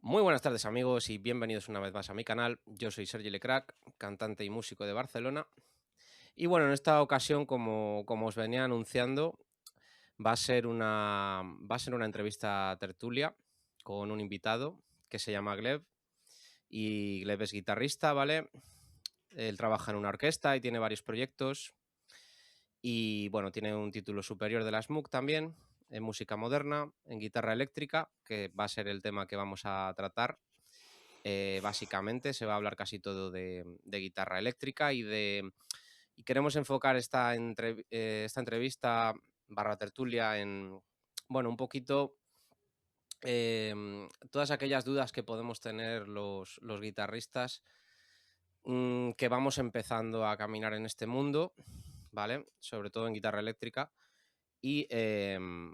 Muy buenas tardes amigos y bienvenidos una vez más a mi canal. Yo soy Sergi Lecrac, cantante y músico de Barcelona. Y bueno, en esta ocasión, como os venía anunciando, va a ser una entrevista tertulia con un invitado que se llama Gleb. Y Gleb es guitarrista, ¿vale? Él trabaja en una orquesta y tiene varios proyectos. Y bueno, tiene un título superior de la SMUC también, en música moderna, en guitarra eléctrica, que va a ser el tema que vamos a tratar. Básicamente se va a hablar casi todo de guitarra eléctrica y queremos enfocar esta entrevista barra tertulia en, bueno, un poquito todas aquellas dudas que podemos tener los guitarristas que vamos empezando a caminar en este mundo, ¿vale? Sobre todo en guitarra eléctrica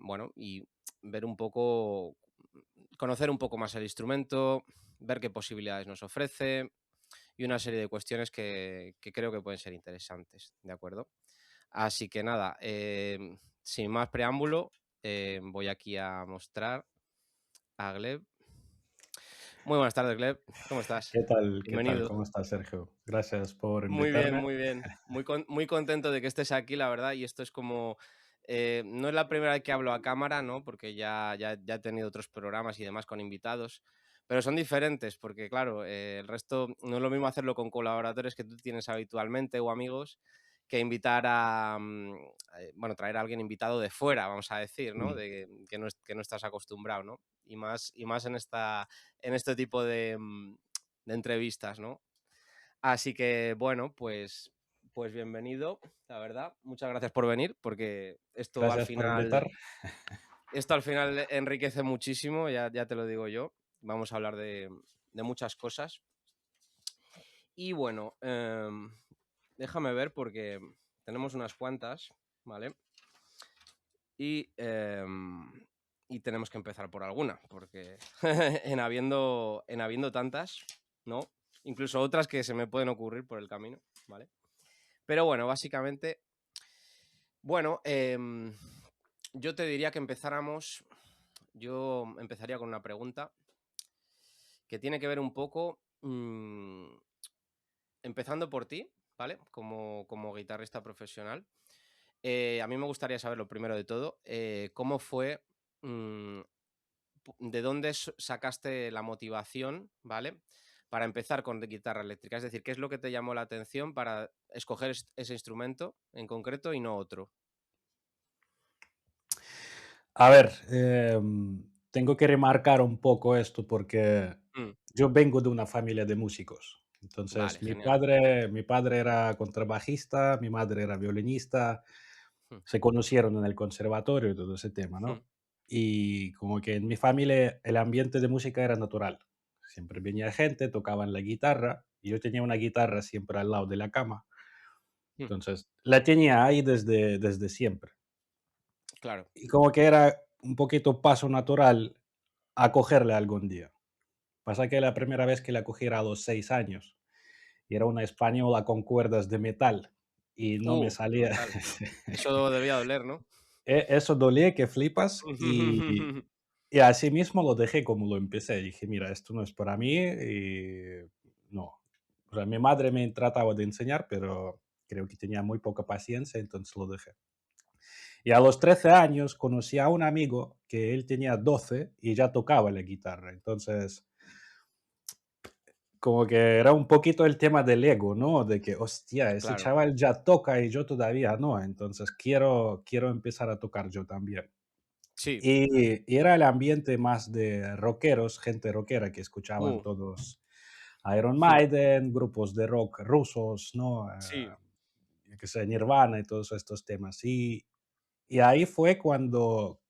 bueno, y ver un poco, conocer un poco más el instrumento, ver qué posibilidades nos ofrece y una serie de cuestiones que creo que pueden ser interesantes, ¿de acuerdo? Así que nada, sin más preámbulo, voy aquí a mostrar a Gleb. Muy buenas tardes, Gleb. ¿Cómo estás? ¿Qué tal? ¿Qué tal? Bienvenido. ¿Cómo estás, Sergio? Gracias por Muy bien, invitarme. muy bien. Muy contento de que estés aquí, la verdad, y esto es como, no es la primera vez que hablo a cámara, ¿no? Porque ya he tenido otros programas y demás con invitados, pero son diferentes porque, claro, el resto no es lo mismo hacerlo con colaboradores que tú tienes habitualmente o amigos que invitar bueno, traer a alguien invitado de fuera, vamos a decir, ¿no? Mm. Que no estás acostumbrado, ¿no? Y más en este tipo de entrevistas, ¿no? Así que, bueno, pues bienvenido, la verdad. Muchas gracias por venir, porque esto al Gracias por invitar. final esto al final enriquece muchísimo, ya te lo digo yo. Vamos a hablar de muchas cosas. Y bueno, déjame ver porque tenemos unas cuantas, ¿vale? Y, y tenemos que empezar por alguna, porque en habiendo tantas, ¿no? Incluso otras que se me pueden ocurrir por el camino, ¿vale? Pero bueno, básicamente, bueno, yo te diría que empezáramos. Yo empezaría con una pregunta que tiene que ver un poco, empezando por ti, ¿vale? Como guitarrista profesional. A mí me gustaría saber lo primero de todo, cómo fue, mm, de dónde sacaste la motivación, ¿vale? Para empezar con guitarra eléctrica. Es decir, ¿qué es lo que te llamó la atención para escoger ese instrumento en concreto y no otro? A ver, tengo que remarcar un poco esto porque Mm, yo vengo de una familia de músicos. vale, Entonces, mi genial. padre, mi padre era contrabajista, mi madre era violinista, Mm, se conocieron en el conservatorio y todo ese tema, mm. ¿no? Y como que en mi familia el ambiente de música era natural. Siempre venía gente, tocaban la guitarra, y yo tenía una guitarra siempre al lado de la cama. Mm, Entonces, la tenía ahí desde siempre. claro. Y como que era un poquito paso natural a cogerle algún día. Pasa que la primera vez que la cogí era a los 6 años, y era una española con cuerdas de metal, y no me salía. Brutal. Eso debía doler, ¿no? Eso dolía que flipas, y así mismo lo dejé como lo empecé. Dije: "Mira, esto no es para mí", y no. O sea, mi madre me trataba de enseñar, pero creo que tenía muy poca paciencia, entonces lo dejé. Y a los 13 años conocí a un amigo que él tenía 12 y ya tocaba la guitarra. Entonces, como que era un poquito el tema del ego, ¿no? De que, hostia, ese Claro. chaval ya toca y yo todavía no. Entonces, quiero empezar a tocar yo también. Sí. Y era el ambiente más de rockeros, gente rockera que escuchaban Uh, todos Iron mm, Maiden, grupos de rock rusos, ¿no? sí. Yo qué sé, Nirvana y todos estos temas. Y ahí fue cuando,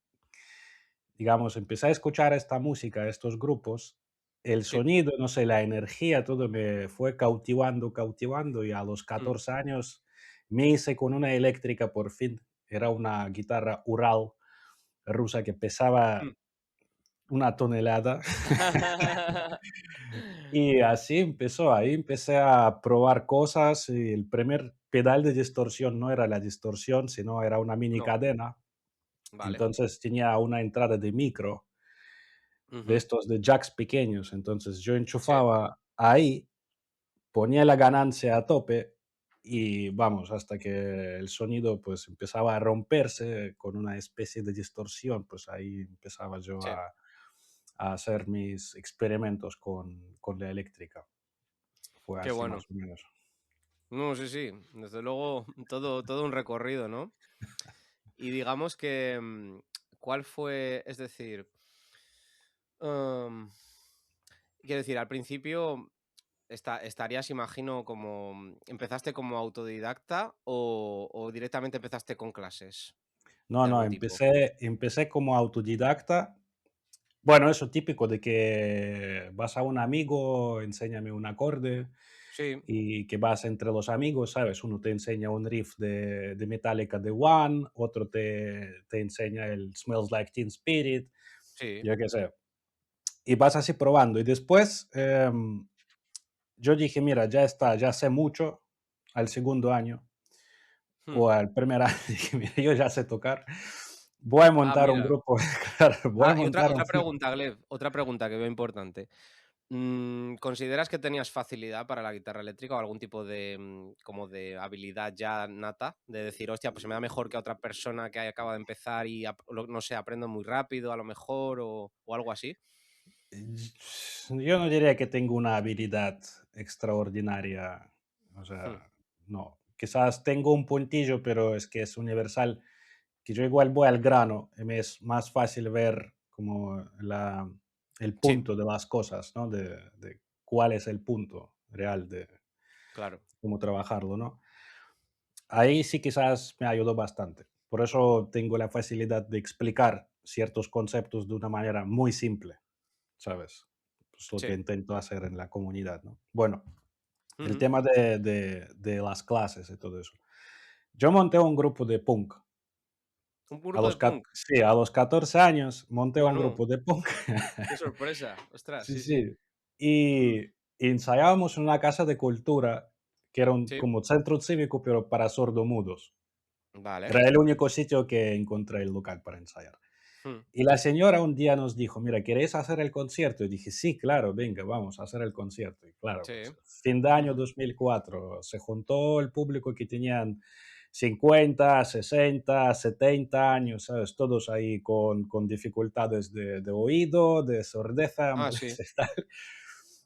digamos, empecé a escuchar esta música, estos grupos, el Sí. sonido, no sé, la energía, todo me fue cautivando, cautivando, y a los Mm, 14 años me hice con una eléctrica por fin. Era una guitarra Ural rusa que pesaba mm. una tonelada. Y así empezó, ahí empecé a probar cosas, y el primer pedal de distorsión no era la distorsión, sino era una mini No, cadena. vale. Entonces tenía una entrada de micro. de Ujú. estos de jacks pequeños. Entonces yo Sí, enchufaba ahí, ponía la ganancia a tope y vamos, hasta que el sonido pues empezaba a romperse con una especie de distorsión, pues ahí empezaba yo sí. a hacer mis experimentos con la eléctrica. Fue Qué así más bueno. o menos. No, sí, sí. Desde luego, todo un recorrido, ¿no? Y digamos que, ¿cuál fue? Es decir, am, quiero decir, al principio estarías, imagino, como empezaste como autodidacta o directamente empezaste con clases No, de no, algún tipo. empecé como autodidacta. Bueno, eso típico de que vas a un amigo, enséñame un acorde Sí, y que vas entre los amigos, ¿sabes? Uno te enseña un riff de Metallica de One, otro te enseña el Smells Like Teen Spirit, sí. yo qué sé. Y vas así probando. Y después yo dije, mira, ya está, ya sé mucho al segundo año Hmm. o al primer año, dije, mira, yo ya sé tocar. Voy a Ah, montar un mira. grupo, claro, voy a Ah, y otra, montar un... otra pregunta, Gleb, otra pregunta que veo importante. ¿Consideras que tenías facilidad para la guitarra eléctrica o algún tipo de, como de habilidad ya nata? De decir, hostia, pues se me da mejor que a otra persona que acaba de empezar y, no sé, aprendo muy rápido a lo mejor o algo así. Yo no diría que tengo una habilidad extraordinaria, o Hmm. sea, no. Quizás tengo un puntillo, pero es que es universal, que yo igual voy al grano y me es más fácil ver como el Sí, punto de las cosas, ¿no? De cuál es el punto real de claro. cómo trabajarlo, ¿no? Ahí sí quizás me ayudó bastante. Por eso tengo la facilidad de explicar ciertos conceptos de una manera muy simple, ¿sabes? Pues lo que Sí. intento hacer en la comunidad, ¿no? Bueno, el Ujú. tema de las clases y todo eso. Yo monté un grupo de punk. Un grupo de punk. Sí, a los 14 años monté un Bueno, grupo de punk. qué sorpresa. Ostras, Sí, sí, sí. sí. Mm, Y ensayábamos en una casa de cultura que era un sí. como centro cívico, pero para sordomudos. Vale. Era el único sitio que encontré el local para ensayar. Mm, Y la señora un día nos dijo: "Mira, ¿queréis hacer el concierto?". Y dije: "Sí, claro, venga, vamos a hacer el concierto". Y claro, sí. pues, fin de año Ujú. 2004 se juntó el público que tenían 50, 60, 70 años, ¿sabes? Todos ahí con dificultades de oído, de sordera, Ah, sí, molestias, tal.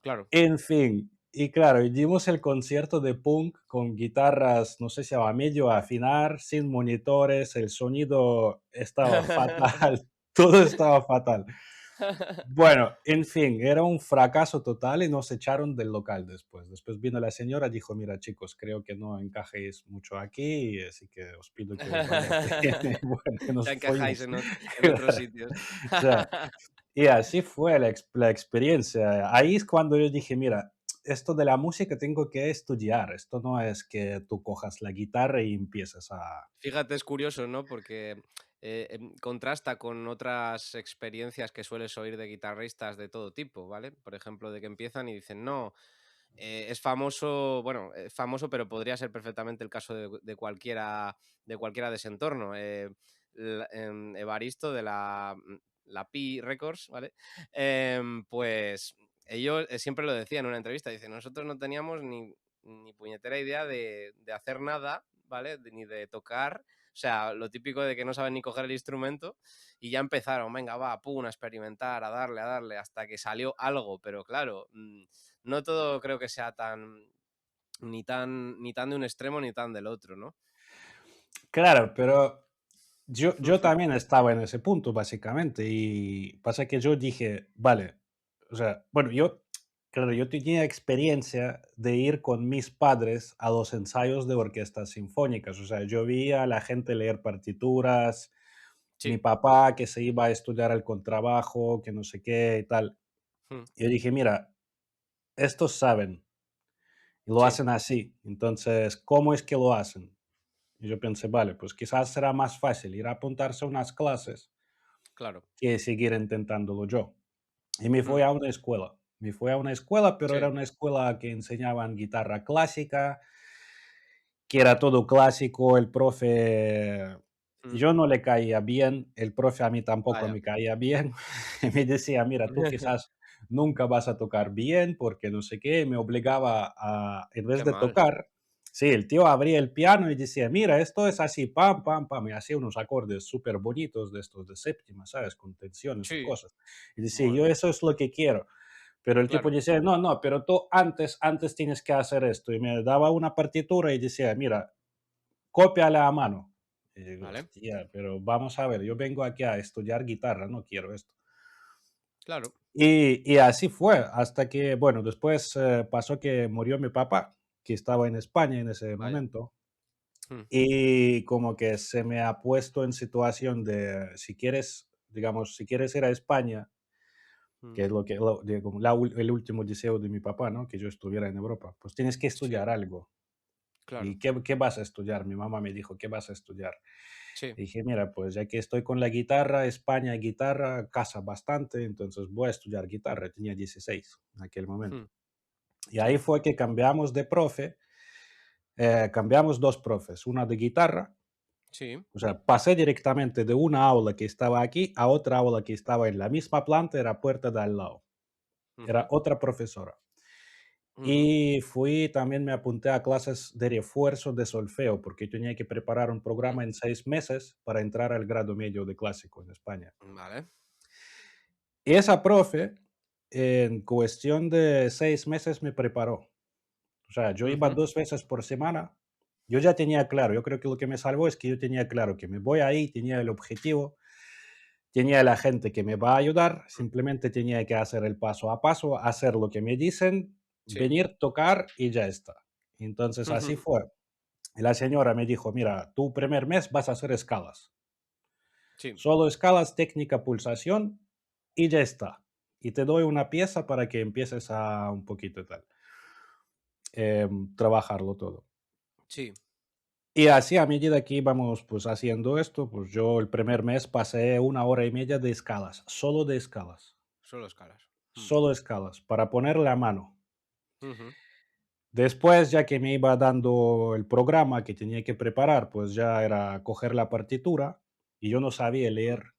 claro. En fin, y claro, y dimos el concierto de punk con guitarras, no sé si a medio afinar, sin monitores, el sonido estaba fatal, todo estaba fatal. Bueno, en fin, era un fracaso total y nos echaron del local después. Después vino la señora, dijo: "Mira, chicos, creo que no encajéis mucho aquí, así que os pido que os vayáis". Bueno, y Ya nos encajáis fuimos. en otros sitios. O sea, y así fue la experiencia. Ahí es cuando yo dije: "Mira, esto de la música tengo que estudiar, esto no es que tú cojas la guitarra y empieces a..." Fíjate, es curioso, ¿no? Porque, contrasta con otras experiencias que sueles oír de guitarristas de todo tipo, ¿vale? Por ejemplo, de que empiezan y dicen: "No, es famoso", bueno, es famoso, pero podría ser perfectamente el caso de cualquiera de ese entorno. Evaristo de la Pi Records, ¿vale? Pues ellos, siempre lo decían en una entrevista, dice: "Nosotros no teníamos ni puñetera idea de hacer nada, ¿vale? Ni de tocar, o sea, lo típico de que no saben ni coger el instrumento y ya empezaron, venga, va, pum, a experimentar, a darle, hasta que salió algo, pero claro, no todo creo que sea ni tan de un extremo ni tan del otro, ¿no?" Claro, pero yo también estaba en ese punto, básicamente, y pasa que yo dije: "Vale", o sea, bueno, claro, yo tenía experiencia de ir con mis padres a los ensayos de orquestas sinfónicas, o sea, yo veía a la gente leer partituras, mi Sí, papá que se iba a estudiar el contrabajo, que no sé qué y tal. mm, Yo dije: "Mira, estos saben y lo sí, hacen así, entonces, ¿cómo es que lo hacen?". Y yo pensé: "Vale, pues quizás será más fácil ir a apuntarse a unas clases claro, que seguir intentándolo yo". Y me fui mm, a una escuela. Me fui a una escuela, pero era sí, una escuela que enseñaban guitarra clásica, que era todo clásico. El profe Mm. yo no le caía bien, el profe a mí tampoco Vaya. me caía bien. Y me decía: "Mira, tú quizás nunca vas a tocar bien porque no sé qué", me obligaba a, en vez Qué de mal. tocar, sí, el tío abría el piano y decía: "Mira, esto es así, pam, pam, pam", y hacía unos acordes súper bonitos de estos de séptima, ¿sabes? Con tensiones y Sí, cosas. Y decía: mola. "Yo eso es lo que quiero". Pero el tipo Claro, decía: "No, no, pero tú antes tienes que hacer esto", y me daba una partitura y decía: "Mira, cópiala a mano". Y digo: vale. "Hostia, pero vamos a ver, yo vengo aquí a estudiar guitarra, no quiero esto". Claro, Y así fue, hasta que, bueno, después, pasó que murió mi papá, que estaba en España en ese vaya. momento, Mm, y como que se me ha puesto en situación de, si quieres, digamos, si quieres ir a España, mm. que es lo que como el último deseo de mi papá, ¿no? Que yo estuviera en Europa, pues tienes que Sí, estudiar algo. claro. ¿Y qué vas a estudiar? Mi mamá me dijo: "¿Qué vas a estudiar?". Sí. Dije: "Mira, pues ya que estoy con la guitarra, España guitarra casa bastante, entonces voy a estudiar guitarra". Tenía 16 en aquel momento. Mm, Y sí, ahí fue que cambiamos de profe, cambiamos 2 profes, una de guitarra, sí. o sea, pasé directamente de una aula que estaba aquí a otra aula que estaba en la misma planta, era puerta de al lado. Era Ujú, otra profesora. ujú. Y fui, también me apunté a clases de refuerzo de solfeo, porque tenía que preparar un Mm, programa en 6 meses para entrar al grado medio de clásico en España. vale. Y esa profe, en cuestión de 6 meses me preparó. O sea, yo iba Ujú, 2 veces por semana. Yo ya tenía claro, yo creo que lo que me salvó es que yo tenía claro que me voy ahí, tenía el objetivo, tenía la gente que me va a ayudar, mm, simplemente tenía que hacer el paso a paso, hacer lo que me dicen, sí. venir, tocar y ya está. Entonces así Ujú, fue. Y la señora me dijo: "Mira, tu primer mes vas a hacer escalas. sí, Solo escalas, técnica, pulsación y ya está. Y te doy una pieza para que empieces a un poquito tal, trabajarlo todo". sí. Y así a medida que íbamos pues haciendo esto, pues yo el primer mes pasé 1 hora y media de escalas, Solo escalas. Mm, solo escalas, para ponerle a mano. ujú, Después, ya que me iba dando el programa que tenía que preparar, pues ya era coger la partitura y yo no sabía mm. leer.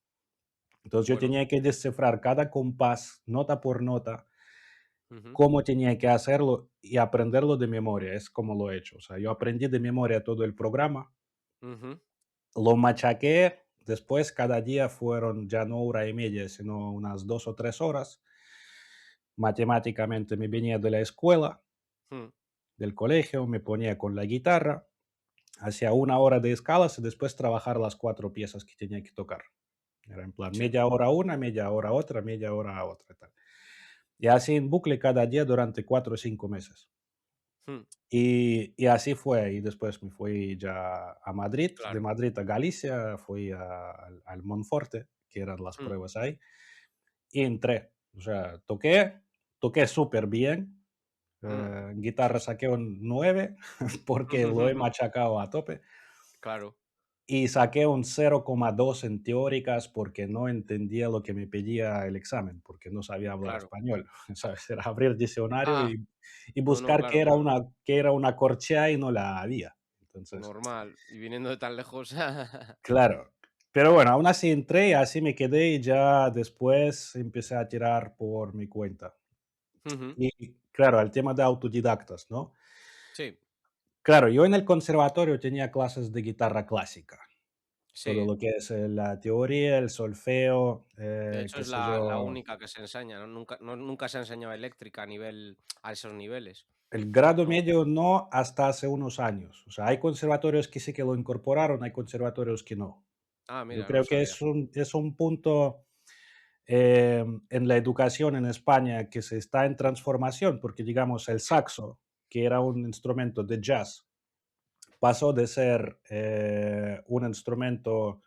Entonces yo Bueno. tenía que descifrar cada compás, nota por nota, Ujú, cómo tenía que hacerlo y aprenderlo de memoria. Es como lo he hecho. O sea, yo aprendí de memoria todo el programa, ujú. lo machaqué. Después, cada día fueron ya no 1 hora y media, sino unas 2 o 3 horas. Matemáticamente me venía de la escuela, Mm, del colegio, me ponía con la guitarra, hacía 1 hora de escalas y después trabajar las 4 piezas que tenía que tocar. Era en plan sí. media hora una, media hora otra, media hora otra. Tal. Y así en bucle cada día durante 4 o 5 meses. Mm, Y así fue. Y después me fui ya a Madrid, de claro. Madrid a Galicia, fui al Monforte, que eran las Mm, pruebas ahí, y entré. O sea, toqué súper bien. mm. En Sí, guitarra sí. saqué un 9 porque lo he machacado a tope. Claro. Y saqué un 0,2 en teóricas porque no entendía lo que me pedía el examen, porque no sabía hablar Claro. español, ¿sabes? Era abrir diccionario Ah, y no, no, buscar claro, claro. qué era una corchea y no la había. Entonces, Normal. Y viniendo de tan lejos. claro. Pero bueno, aún así entré y así me quedé y ya después empecé a tirar por mi cuenta. Ujú, Y claro, el tema de autodidactas, ¿no? sí, Claro, yo en el conservatorio tenía clases de guitarra clásica. Todo sí. lo que es, la teoría, el solfeo, De hecho, qué es sé la yo. única que se enseña, ¿no? Nunca se ha enseñado eléctrica a nivel a esos niveles, El grado ¿no? medio no hasta hace unos años. O sea, hay conservatorios que sí que lo incorporaron, hay conservatorios que no. Ah, Yo mira, no lo creo que sabía. es un punto, en la educación en España que se está en transformación, porque, digamos, el Sí, saxo, que era un instrumento de jazz, pasó de ser, un instrumento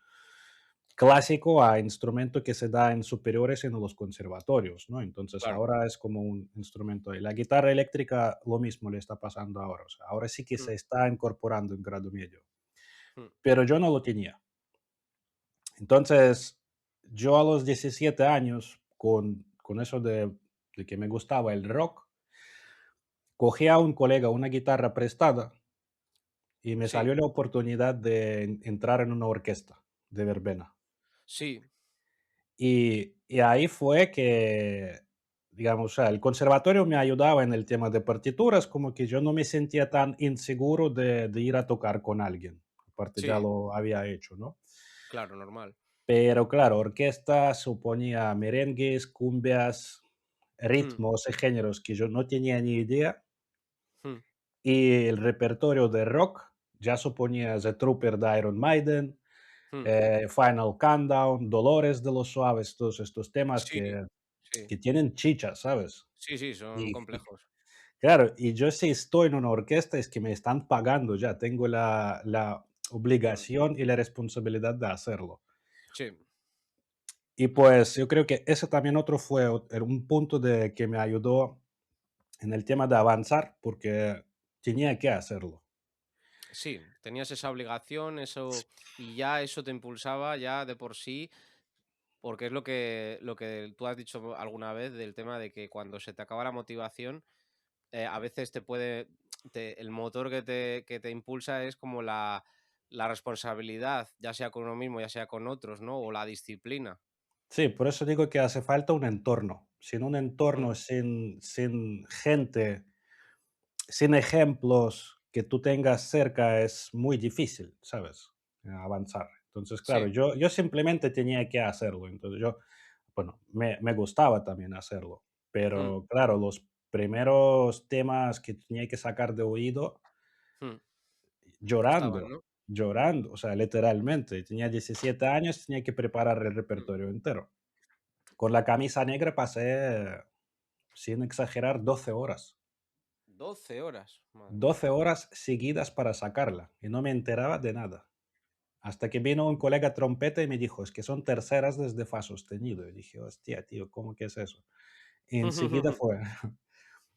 clásico a instrumento que se da en superiores en los conservatorios, ¿no? Entonces claro. ahora es como un instrumento. Y la guitarra eléctrica lo mismo le está pasando ahora. O sea, ahora sí que Mm, se está incorporando en grado medio, mm, pero yo no lo tenía. Entonces, yo a los 17 años, con eso de que me gustaba el rock, cogí a un colega una guitarra prestada y me sí, salió la oportunidad de entrar en una orquesta. de verbena. Sí, Y ahí fue que, digamos, o sea, el conservatorio me ayudaba en el tema de partituras, como que yo no me sentía tan inseguro de ir a tocar con alguien. Aparte ya sí, lo había hecho, ¿no? claro, normal. Pero claro, orquesta suponía merengues, cumbias, Mm, ritmos y géneros que yo no tenía ni idea. mm, Y el repertorio de rock ya suponía The Trooper de Iron Maiden, mm. Final Countdown, Dolores de los Suaves, todos estos temas Sí, sí, que tienen chicha, ¿sabes? sí, sí, son Y complejos. claro, y yo si estoy en una orquesta es que me están pagando ya, tengo la Mm, obligación y la responsabilidad de hacerlo. sí, Y pues yo creo que ese también otro fue un punto de que me ayudó en el tema de avanzar, porque tenía que hacerlo. sí, tenías esa obligación, eso, y ya eso te impulsaba ya de por sí, porque es lo que tú has dicho alguna vez del tema de que cuando se te acaba la motivación, a veces el motor que te impulsa es como la responsabilidad, ya sea con uno mismo, ya sea con otros, ¿no? O la disciplina. Sí, por eso digo que hace falta un entorno. Sin un Mm, entorno, sin gente, sin ejemplos que tú tengas cerca, es muy difícil, ¿sabes? Avanzar. Entonces, claro, sí, yo simplemente tenía que hacerlo. Entonces, bueno, me gustaba también hacerlo. mm, Pero, claro, los primeros temas que tenía que sacar de oído, mm, costaban, llorando, ¿no? llorando, o sea, literalmente. Tenía 17 años, tenía que preparar el Mm. repertorio entero. Con la camisa negra pasé, sin exagerar, 12 horas. 12 horas, madre mía. 12 horas seguidas para sacarla y no me enteraba de nada. Hasta que vino un colega trompeta y me dijo, es que son terceras desde fa sostenido. Y dije, hostia, tío, ¿cómo que es eso? Y enseguida fue.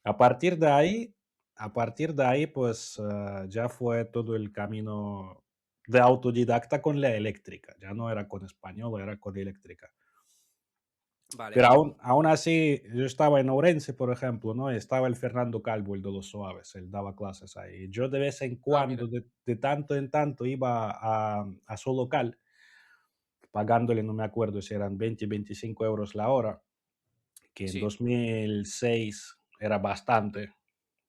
A partir de ahí, a partir de ahí, pues ya fue todo el camino de autodidacta con la eléctrica. Ya no era con español, era con eléctrica. Vale. Pero aún así, yo estaba en Ourense, por ejemplo, ¿no? Y estaba el Fernando Calvo, el de los Suaves, él daba clases ahí. Yo de vez en Ah, mira. cuando, de tanto en tanto, iba a su local, pagándole, no me acuerdo si eran 20, 25 euros la hora, que en Sí, 2006 era bastante,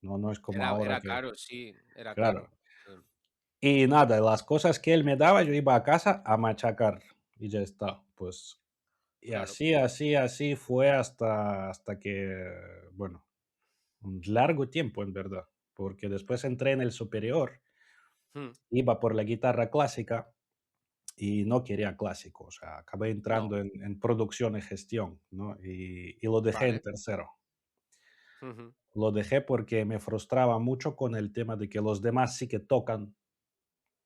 no es como ahora era que, caro, sí, era claro. caro. Sí. Y nada, las cosas que él me daba, yo iba a casa a machacar y ya está. Pues, y Claro. así fue hasta que, bueno, un largo tiempo, en verdad, porque después entré en el superior, Mm, iba por la guitarra clásica y no quería clásico, o sea, acabé no, entrando en producción y gestión, ¿no? Y lo dejé en vale. tercero. Ujú, Lo dejé porque me frustraba mucho con el tema de que los demás sí que tocan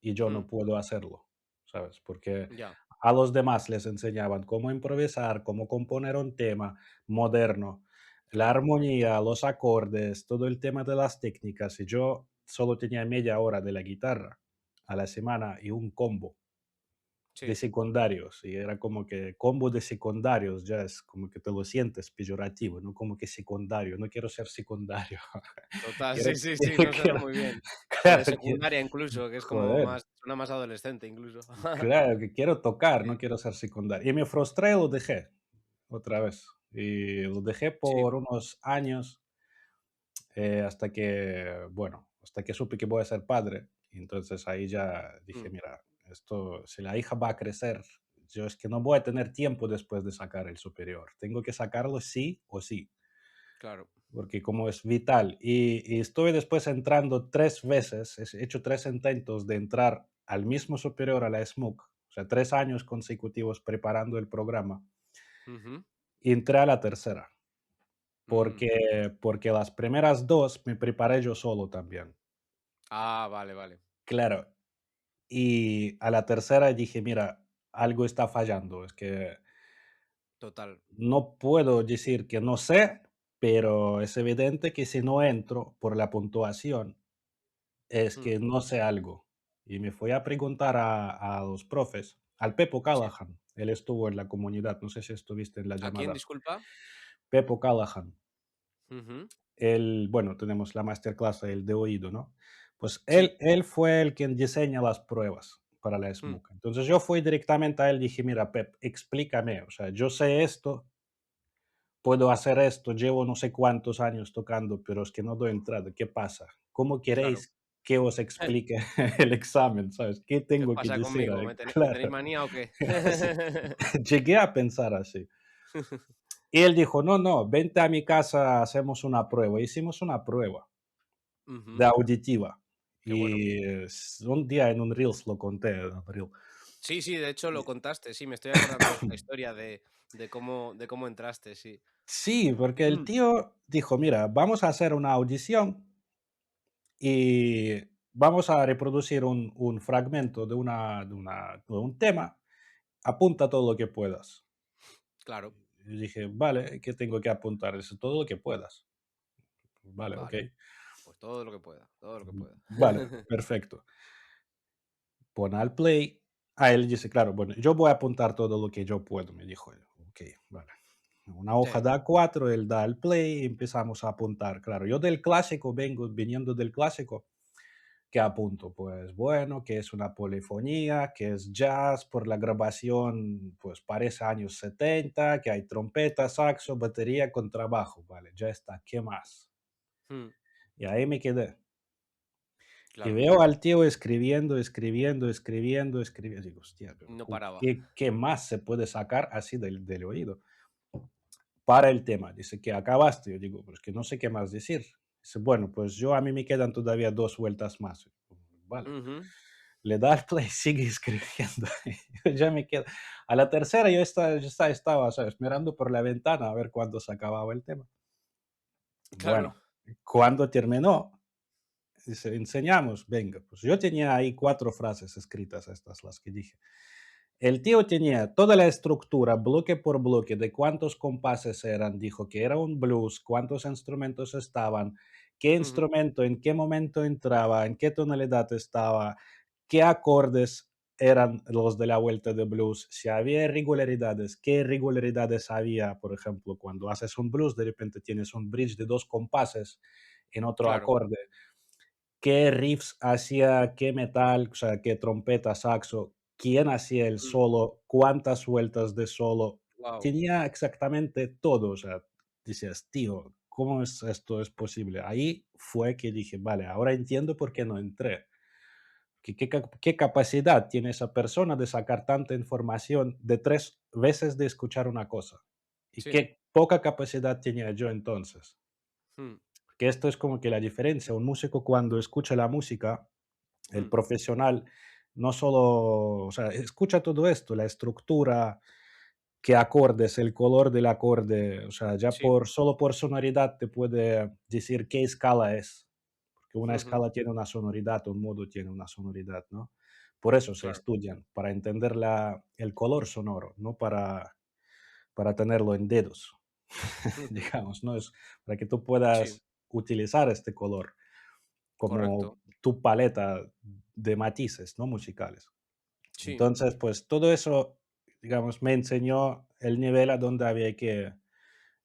y yo mm, no puedo hacerlo, ¿sabes? Porque ya, a los demás les enseñaban cómo improvisar, cómo componer un tema moderno, la claro. armonía, los acordes, todo el tema de las técnicas, y yo solo tenía media hora de la guitarra a la semana y un combo de Sí, secundarios, y era como que combo de secundarios ya es como que te lo sientes peyorativo, no como que secundario, no quiero ser secundario, total, quiero sí, sí, sí, no suena quiero muy bien. O de claro, secundaria incluso, que es como joder. más suena más adolescente incluso. Claro, que quiero tocar, Sí, no quiero ser secundario. Y me frustré y lo dejé otra vez. Y lo dejé sí, por unos años, hasta que, bueno, hasta que supe que voy a ser padre. Y entonces ahí ya dije, mm, mira, esto, si la hija va a crecer, yo es que no voy a tener tiempo después de sacar el superior. Tengo que sacarlo sí o sí, claro. porque como es vital. Y estuve después entrando 3 veces, he hecho 3 intentos de entrar al mismo superior a la SMUC, o sea, 3 años consecutivos preparando el programa, Ujú, y entré a la tercera, mm. porque las primeras dos me preparé yo solo también. Ah, vale, vale. Claro, y a la tercera dije, mira, algo está fallando, es que Total. no puedo decir que no sé, pero es evidente que si no entro por la puntuación, es Mm, que no sé algo. Y me fui a preguntar a los profes, al Pepo sí. Callahan, él estuvo en la comunidad, no sé si estuviste en la ¿A quién, llamada. disculpa? Pepo Callahan, Ujú, él, bueno, tenemos la masterclass, el de oído, ¿no? Pues sí. él fue el quien diseña las pruebas para la Mm, SMUCA. Entonces yo fui directamente a él y dije, mira, Pep, explícame, o sea, yo sé esto, puedo hacer esto, llevo no sé cuántos años tocando, pero es que no doy entrada. ¿Qué pasa? ¿Cómo claro. queréis que os explique el examen? ¿Sabes? ¿Qué ¿Qué tengo que pasa decir conmigo? ahí? ¿Me tenéis Claro. manía o qué? Sí. Llegué a pensar así. Y él dijo, no, no, vente a mi casa, hacemos una prueba. Hicimos una prueba de Ujú, auditiva. qué bueno. Y un día en un Reels lo conté, en un Reel. Sí, sí, de hecho lo contaste, sí, me estoy acordando de esta historia de cómo entraste, sí. Sí, porque el tío dijo, mira, vamos a hacer una audición y vamos a reproducir un fragmento de un tema, apunta todo lo que puedas. Claro, Y dije, vale, ¿qué tengo que apuntar? Dice, todo lo que puedas. Vale, ok. vale, pues todo lo que pueda, todo lo que pueda. Vale, perfecto. Pon al play. A él dice, claro, bueno, yo voy a apuntar todo lo que yo puedo, me dijo él. Ok, vale. Una hoja Sí, de A4, él da al play y empezamos a apuntar. Claro, yo del clásico, vengo viniendo del clásico, ¿qué apunto? Pues bueno, que es una polifonía, que es jazz, por la grabación, pues parece años 70, que hay trompeta, saxo, batería, contrabajo, vale, ya está, ¿qué más? mm, Y ahí me quedé. Y claro, veo al tío escribiendo, escribiendo, escribiendo, escribiendo. Digo, hostia, pero no paraba. ¿qué más se puede sacar así del oído? Para el tema. Dice que acabaste. Yo digo, pues que no sé qué más decir. Dice, bueno, pues yo a mí me quedan todavía 2 vueltas más. Vale. Ujú, Le da al play, sigue escribiendo. Yo ya me quedo. A la tercera yo estaba, ¿sabes? Mirando por la ventana a ver cuándo se acababa el tema. claro, Bueno, cuando terminó, dice, enseñamos, venga, pues yo tenía ahí 4 frases escritas, estas las que dije. El tío tenía toda la estructura, bloque por bloque, de cuántos compases eran, dijo que era un blues, cuántos instrumentos estaban, qué ujú, instrumento, en qué momento entraba, en qué tonalidad estaba, qué acordes eran los de la vuelta de blues, si había irregularidades, qué irregularidades había, por ejemplo, cuando haces un blues, de repente tienes un bridge de 2 compases en otro claro, acorde, qué riffs hacía, qué metal, o sea, qué trompeta, saxo, quién hacía el solo, cuántas vueltas de solo. wow, Tenía exactamente todo, o sea, decías, tío, ¿cómo es esto es posible? Ahí fue que dije, vale, ahora entiendo por qué no entré. ¿Qué capacidad tiene esa persona de sacar tanta información de 3 veces de escuchar una cosa? Y sí, qué poca capacidad tenía yo entonces. mm, Que esto es como que la diferencia. Un músico cuando escucha la música, el mm, profesional, no solo, o sea, escucha todo esto, la estructura, qué acordes, el color del acorde, o sea, ya sí, solo por sonoridad te puede decir qué escala es, porque una ujú, escala tiene una sonoridad, un modo tiene una sonoridad, ¿no? Por eso se claro, estudian, para entender el color sonoro, no para tenerlo en dedos, ujú, digamos, ¿no? Es para que tú sí, puedas utilizar este color como correcto, tu paleta de matices, ¿no? Musicales. sí, Entonces, pues todo eso, digamos, me enseñó el nivel a donde había que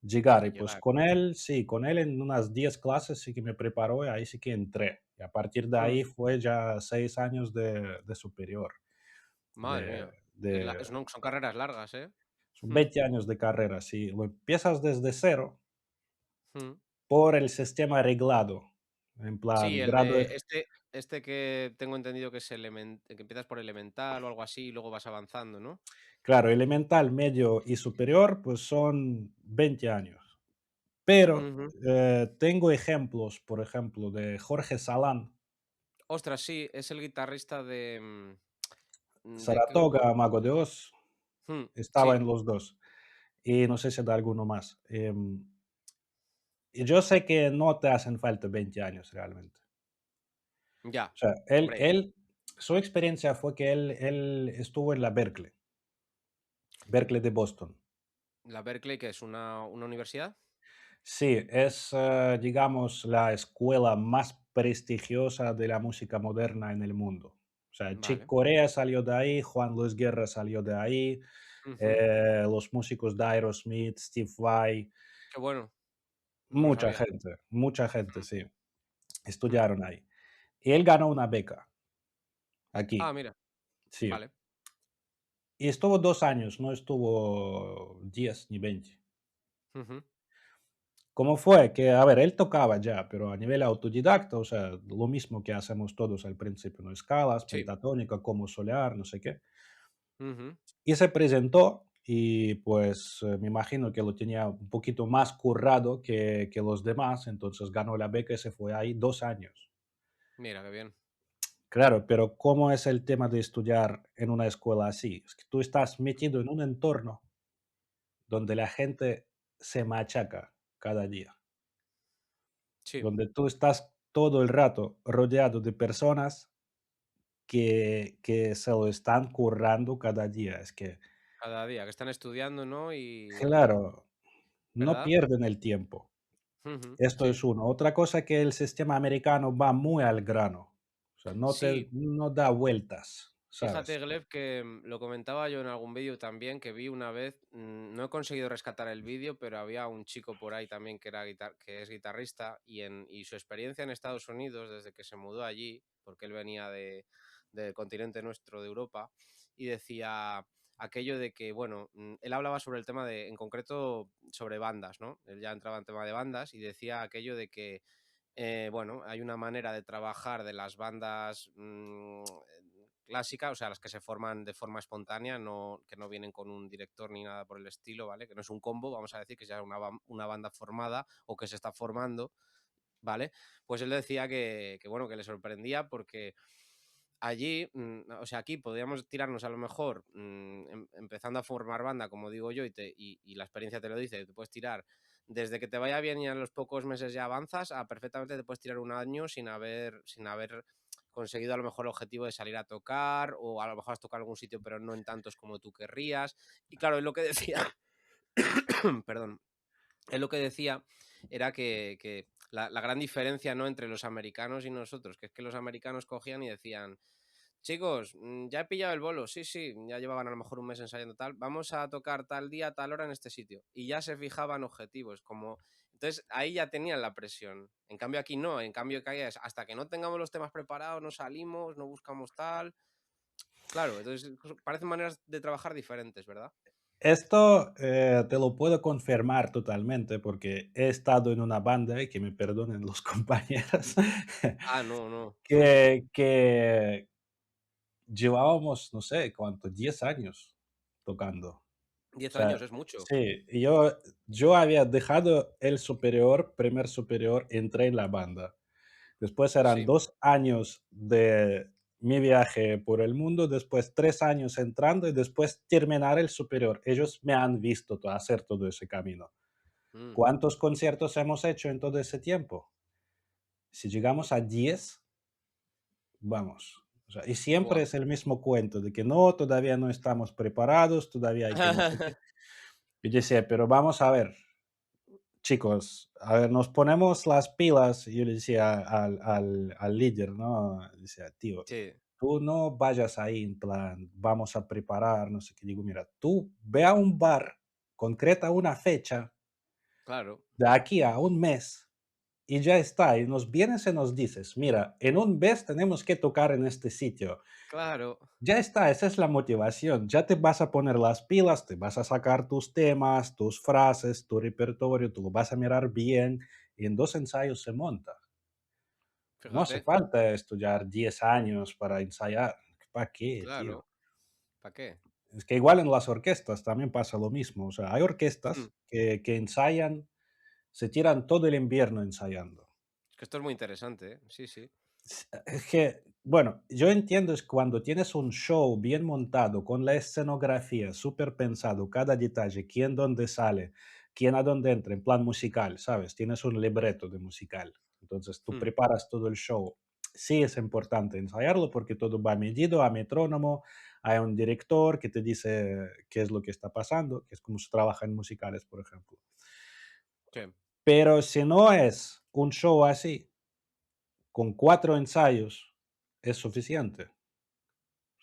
llegar. que Y pues llegar. con él, sí, con él en unas 10 clases sí que me preparó y ahí sí que entré. Y a partir de Mm, ahí fue ya 6 años de superior. madre De, mía, de, son carreras largas, ¿eh? son Mm, 20 años de carrera, sí. Lo empiezas desde cero mm. por el sistema reglado. En Sí, plan, el de este que tengo entendido que es que empiezas por elemental o algo así y luego vas avanzando, ¿no? claro, elemental, medio y superior, pues son 20 años. Pero Ujú. tengo ejemplos, por ejemplo, de Jorge Salán, Ostras, sí, es el guitarrista de Saratoga, Club. Mago de Oz, estaba Sí, en los dos. Y no sé si de alguno más. Y yo sé que no te hacen falta 20 años realmente. ya. O sea, Hombre, su experiencia fue que él estuvo en la Berkeley de Boston. la Berkeley, que es una universidad. Sí, es, digamos, la escuela más prestigiosa de la música moderna en el mundo. O sea, Chick Vale. Corea salió de ahí, Juan Luis Guerra salió de ahí, Ujú. los músicos de Aerosmith, Steve Vai, Qué bueno, no lo sabía. mucha gente, Mm, sí, mm. estudiaron ahí. Y él ganó una beca Ah, aquí. mira. Sí. Vale. Y estuvo 2 años, no estuvo 10 ni 20. Ujú. ¿Cómo fue? Que, a ver, él tocaba ya, pero a nivel autodidacta, o sea, lo mismo que hacemos todos al principio, ¿no? Escalas, Sí. pentatónica, cómo solear, no sé qué. Ujú. Y se presentó y pues me imagino que lo tenía un poquito más currado que los demás, entonces ganó la beca y se fue ahí 2 años. Mira, qué bien. Claro, pero ¿cómo es el tema de estudiar en una escuela así? Es que tú estás metido en un entorno donde la gente se machaca cada día, Sí, donde tú estás todo el rato rodeado de personas que se lo están currando cada día. Es que, cada día que están estudiando, ¿no? claro, no ¿Verdad? pierden el tiempo. Ujú. Esto Sí. es uno. Otra cosa que el sistema americano va muy al grano. O sea, Sí, no da vueltas, fíjate, ¿sabes? Gleb, que lo comentaba yo en algún vídeo también, que vi una vez, no he conseguido rescatar el vídeo, pero había un chico por ahí también que era que es guitarrista y su experiencia en Estados Unidos desde que se mudó allí, porque él venía del continente nuestro de Europa, y decía aquello de que, bueno, él hablaba sobre el tema en concreto, sobre bandas, ¿no? Él ya entraba en tema de bandas y decía aquello de que bueno, hay una manera de trabajar de las bandas clásicas, o sea, las que se forman de forma espontánea, que no vienen con un director ni nada por el estilo, ¿vale? Que no es un combo, vamos a decir, que es ya una banda formada o que se está formando, ¿vale? Pues él decía bueno, que le sorprendía porque allí, o sea, aquí podríamos tirarnos a lo mejor empezando a formar banda, como digo yo, y la experiencia te lo dice, te puedes tirar desde que te vaya bien y a los pocos meses ya avanzas, a perfectamente te puedes tirar un año sin haber conseguido a lo mejor el objetivo de salir a tocar, o a lo mejor has tocado algún sitio, pero no en tantos como tú querrías. Y claro, es lo que decía, perdón, es lo que decía era que la gran diferencia, ¿no?, entre los americanos y nosotros, que es que los americanos cogían y decían: chicos, ya he pillado el bolo, sí, sí, ya llevaban a lo mejor un mes ensayando tal, vamos a tocar tal día, tal hora en este sitio. Y ya se fijaban objetivos, como... Entonces ahí ya tenían la presión. En cambio aquí no, en cambio que ahí es hasta que no tengamos los temas preparados, no salimos, no buscamos tal. Claro, entonces parecen maneras de trabajar diferentes, ¿verdad? Esto te lo puedo confirmar totalmente porque he estado en una banda, y que me perdonen los compañeros, Ah, no, no. que llevábamos, no sé cuánto, 10 años tocando. O 10 años sea, es mucho. sí, y yo había dejado el superior, primer superior, entré en la banda. Después eran Sí. 2 años de mi viaje por el mundo, después 3 años entrando y después terminar el superior. Ellos me han visto hacer todo ese camino. Mm, ¿Cuántos conciertos hemos hecho en todo ese tiempo? Si llegamos a 10, vamos. O sea, y siempre buah. es el mismo cuento de que no, todavía no estamos preparados, todavía hay que no sé qué. Yo decía, pero vamos a ver, chicos, a ver, nos ponemos las pilas. Y yo le decía al líder, ¿no? Decía, tío, Sí, tú no vayas ahí en plan, vamos a preparar, no sé qué. Digo, mira, tú ve a un bar, concreta una fecha claro, de aquí a un mes y ya está. Y nos vienes y nos dices, mira, en un mes tenemos que tocar en este sitio. claro. Ya está, esa es la motivación. Ya te vas a poner las pilas, te vas a sacar tus temas, tus frases, tu repertorio, tú lo vas a mirar bien y en 2 ensayos se monta. No hace Fíjate, falta estudiar 10 años para ensayar. ¿Para qué, tío? claro. ¿Para qué? Es que igual en las orquestas también pasa lo mismo. O sea, hay Mm, orquestas que ensayan, se tiran todo el invierno ensayando. Es que esto es muy interesante, ¿eh? Sí, sí. Es que, bueno, yo entiendo es cuando tienes un show bien montado, con la escenografía súper pensado, cada detalle, quién dónde sale, quién a dónde entra, en plan musical, ¿sabes? Tienes un libreto de musical. Entonces tú Mm, preparas todo el show. Sí es importante ensayarlo porque todo va medido a metrónomo, hay un director que te dice qué es lo que está pasando, que es como se trabaja en musicales, por ejemplo. sí, Pero si no es un show así, con 4 ensayos, es suficiente.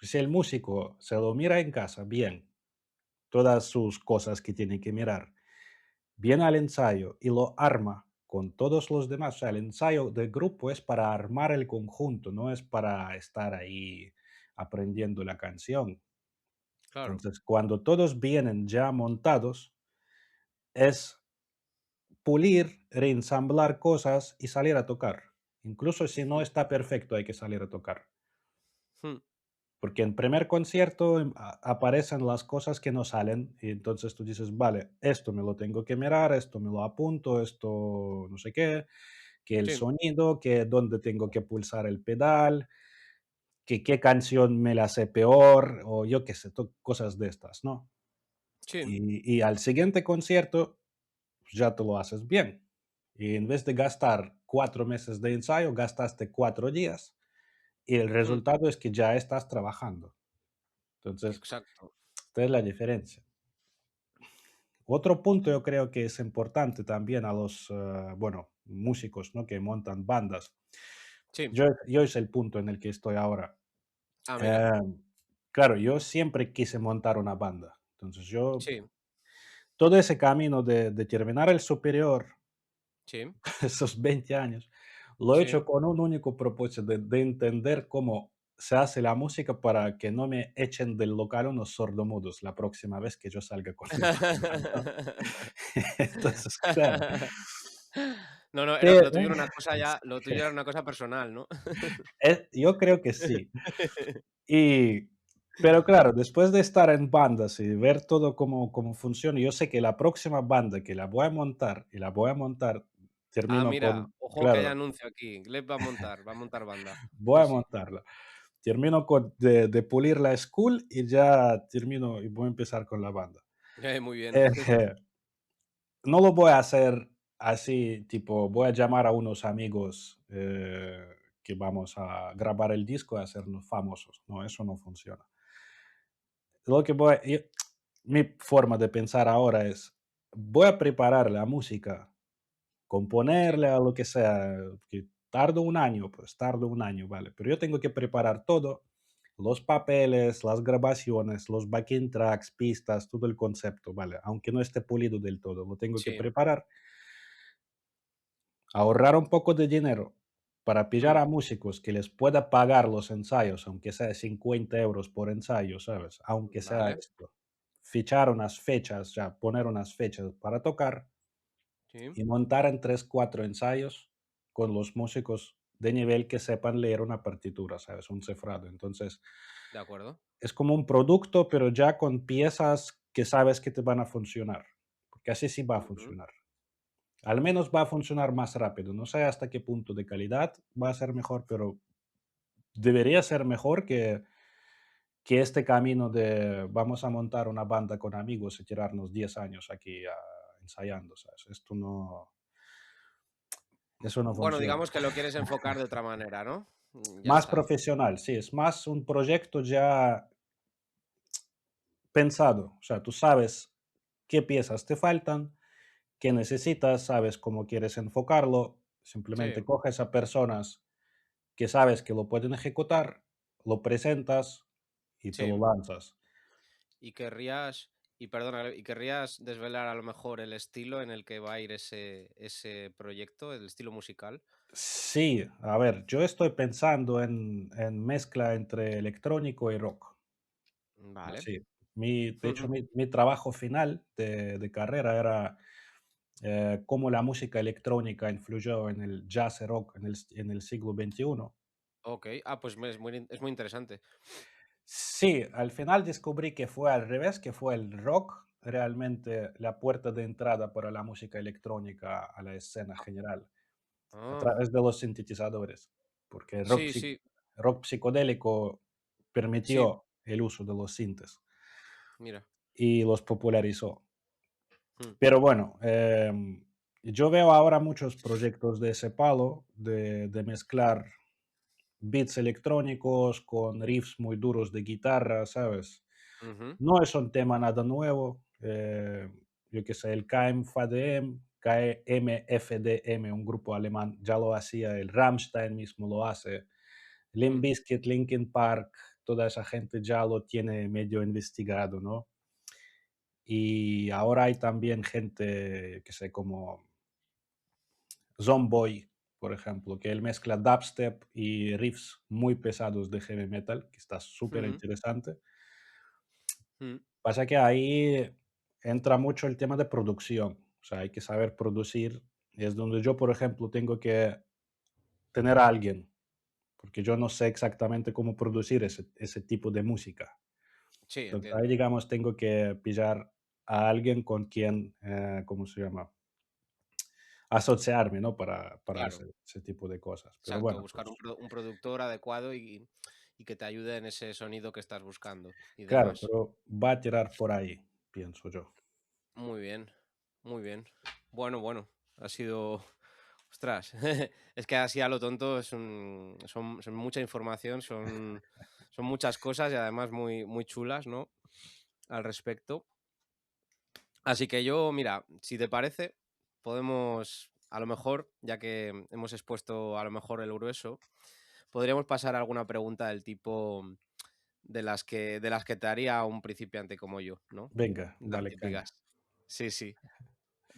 Si el músico se lo mira en casa, bien, todas sus cosas que tiene que mirar, viene al ensayo y lo arma con todos los demás. O sea, el ensayo de grupo es para armar el conjunto, no es para estar ahí aprendiendo la canción. Claro. Entonces, cuando todos vienen ya montados, es pulir, reensamblar cosas y salir a tocar. Incluso si no Mm, está perfecto, hay que salir a tocar. mm, Porque en primer concierto aparecen las cosas que no salen y entonces tú dices, vale, esto me lo tengo que mirar, esto me lo apunto, esto no sé qué, que el sí, sonido, que dónde tengo que pulsar el pedal, que qué canción me la sé peor o yo qué sé, cosas de estas, ¿no? sí, Y al siguiente concierto pues ya te lo haces bien. Y en vez de gastar 4 meses de ensayo, gastaste 4 días y el mm, resultado es que ya estás trabajando. Entonces, exacto. esta es la diferencia. Otro punto yo creo que es importante también a los, bueno, músicos, ¿no? Que montan bandas. Sí. Yo es el punto en el que estoy ahora. Ah, mira. Em, claro, yo siempre quise montar una banda. Entonces yo, Sí, todo ese camino de terminar el superior, sí, esos 20 años, lo he hecho sí. con un único propósito, de entender cómo se hace la música para que no me echen del local unos sordomudos la próxima vez que yo salga con mi banda, ¿no? Entonces, claro. No, no, Pe lo tuyo era una cosa ya, lo tuyo era una cosa personal, ¿no? yo creo que sí. Y, pero claro, después de estar en bandas y ver todo cómo funciona, yo sé que la próxima banda que la voy a montar, y la voy a montar, Ah, termino mira, con ojo que hay claro, anuncio aquí. Gleb va a montar banda. voy Sí, a sí. montarla. Termino con de pulir la school y ya termino y voy a empezar con la banda. Muy bien. Eh, no lo voy a hacer así, tipo, voy a llamar a unos amigos, que vamos a grabar el disco y hacernos famosos. No, eso no funciona. Lo que mi forma de pensar ahora es, voy a preparar la música, Sí, componerle a lo que sea, que tardo un año, pues tardo un año, ¿vale? Pero yo tengo que preparar todo, los papeles, las grabaciones, los backing tracks, pistas, todo el concepto, ¿vale? Aunque no esté pulido del todo, lo tengo que sí. preparar, ahorrar un poco de dinero para pillar Mm, a músicos que les pueda pagar los ensayos, aunque sea 50 € por ensayo, ¿sabes? Aunque sea vale. esto. Fichar unas fechas, ya poner unas fechas para tocar Sí, y montar en 3 4 ensayos con los músicos de nivel que sepan leer una partitura, ¿sabes? Un cifrado. Entonces, de acuerdo. es como un producto, pero ya con piezas que sabes que te van a funcionar, porque así sí va a Ujú. funcionar. Al menos va a funcionar más rápido. No sé hasta qué punto de calidad va a ser mejor, pero debería ser mejor que este camino de vamos a montar una banda con amigos y tirarnos 10 años aquí ensayando, ¿sabes? Eso no Bueno, funciona. digamos que lo quieres enfocar de otra manera, ¿no? Ya Más está. profesional, sí, es más un proyecto ya pensado. O sea, tú sabes qué piezas te faltan, qué necesitas, sabes cómo quieres enfocarlo. Sí, Simplemente coges a personas que sabes que lo pueden ejecutar, lo presentas y te lo sí. lanzas. Y querrías, y perdona, y querrías desvelar a lo mejor el estilo en el que va a ir ese proyecto, el estilo musical. Sí, a ver, yo estoy pensando en mezcla entre electrónico y rock. Vale. Así. De hecho, mi trabajo final de carrera era cómo la música electrónica influyó en el jazz y rock en el siglo XXI. Ok. Ah, pues es muy interesante. Sí, al final descubrí que fue al revés, que fue el rock realmente la puerta de entrada para la música electrónica a la escena general, a Ah, través de los sintetizadores, porque sí, sí, rock psicodélico sí. permitió el uso de los sintes Mira. y los popularizó. Mm, Pero bueno, yo veo ahora muchos proyectos de ese palo, de mezclar beats electrónicos con riffs muy duros de guitarra, ¿sabes? ujú, No es un tema nada nuevo. Yo qué sé, el KMFDM, KMFDM, un grupo alemán, ya lo hacía, el Rammstein mismo lo hace, Limp mm, Bizkit, Linkin Park, toda esa gente ya lo tiene medio investigado, ¿no? Y ahora hay también gente, que sé, como Zomboy. por ejemplo, que él mezcla dubstep y riffs muy pesados de heavy metal, que está súper Ujú, interesante. mm. Pasa que ahí entra mucho el tema de producción, o sea, hay que saber producir, y es donde yo, por ejemplo, tengo que tener a alguien, porque yo no sé exactamente cómo producir ese tipo de música. Sí, Entonces, ahí, entiendo. digamos, tengo que pillar a alguien con quien, ¿cómo se llama? Asociarme, ¿no? Para Claro, ese tipo de cosas. Pero exacto. bueno, Buscar pues un productor adecuado y que te ayude en ese sonido que estás buscando y claro, demás. pero va a tirar por ahí, pienso yo. Muy bien, muy bien. Bueno, bueno, ha sido. Ostras, es que así a lo tonto son mucha información, son muchas cosas y además muy, muy chulas, ¿no? Al respecto. Así que yo, mira, si te parece, podemos, a lo mejor, ya que hemos expuesto a lo mejor el grueso, podríamos pasar a alguna pregunta del tipo de las que te haría un principiante como yo, ¿no? Venga, Las dale caña. típicas. Sí, sí.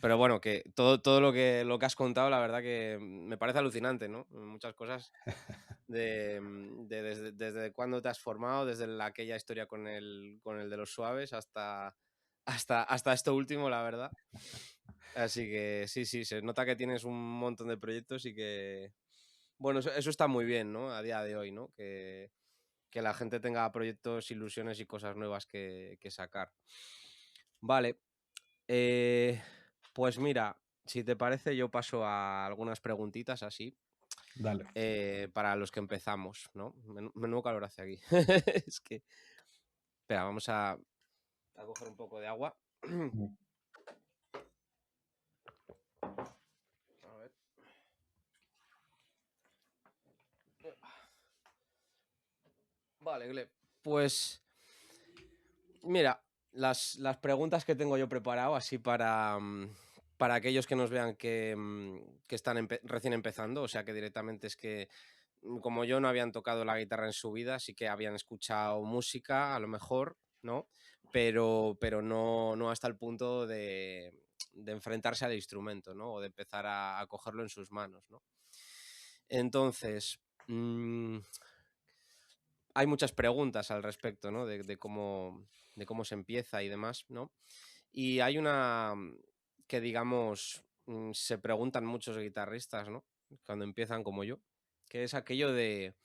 Pero bueno, que todo lo que has contado, la verdad que me parece alucinante, ¿no? Muchas cosas de desde cuándo te has formado, desde aquella historia con el de los suaves hasta esto último, la verdad. Así que sí, sí, se nota que tienes un montón de proyectos y que, bueno, eso está muy bien, ¿no? A día de hoy, ¿no? Que la gente tenga proyectos, ilusiones y cosas nuevas que sacar. Vale, eh, pues mira, si te parece, yo paso a algunas preguntitas así, Dale. para los que empezamos, ¿no? Menudo calor hace aquí. Es que, espera, vamos a coger un poco de agua. Mm. A ver. Vale, Gleb. Pues mira, las preguntas que tengo yo preparado así para aquellos que nos vean que están recién empezando, o sea que directamente es que como yo no habían tocado la guitarra en su vida, sí que habían escuchado música, a lo mejor, ¿no? Pero no hasta el punto de enfrentarse al instrumento, ¿no? O de empezar a cogerlo en sus manos, ¿no? Entonces, hay muchas preguntas al respecto, ¿no? De cómo se empieza y demás, ¿no? Y hay una que, digamos, se preguntan muchos guitarristas, ¿no? Cuando empiezan como yo, que es aquello de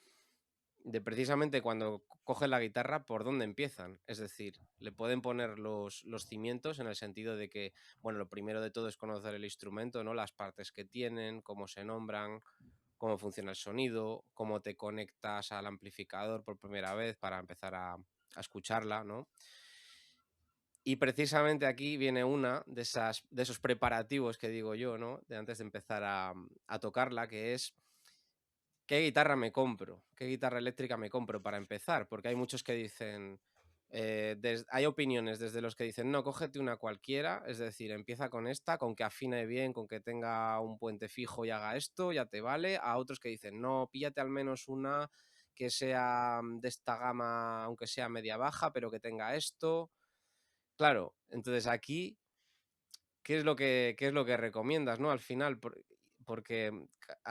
precisamente cuando cogen la guitarra, ¿por dónde empiezan? Es decir, le pueden poner los cimientos en el sentido de que, bueno, lo primero de todo es conocer el instrumento, ¿no? Las partes que tienen, cómo se nombran, cómo funciona el sonido, cómo te conectas al amplificador por primera vez para empezar a escucharla, ¿no? Y precisamente aquí viene una de esos preparativos que digo yo, ¿no? De antes de empezar a tocarla, que es ¿qué guitarra me compro? ¿Qué guitarra eléctrica me compro para empezar? Porque hay muchos que dicen, hay opiniones desde los que dicen, no, cógete una cualquiera, es decir, empieza con esta, con que afine bien, con que tenga un puente fijo y haga esto, ya te vale. A otros que dicen, no, píllate al menos una que sea de esta gama, aunque sea media baja, pero que tenga esto. Claro, entonces aquí ¿qué es lo que recomiendas, no? Al final, porque,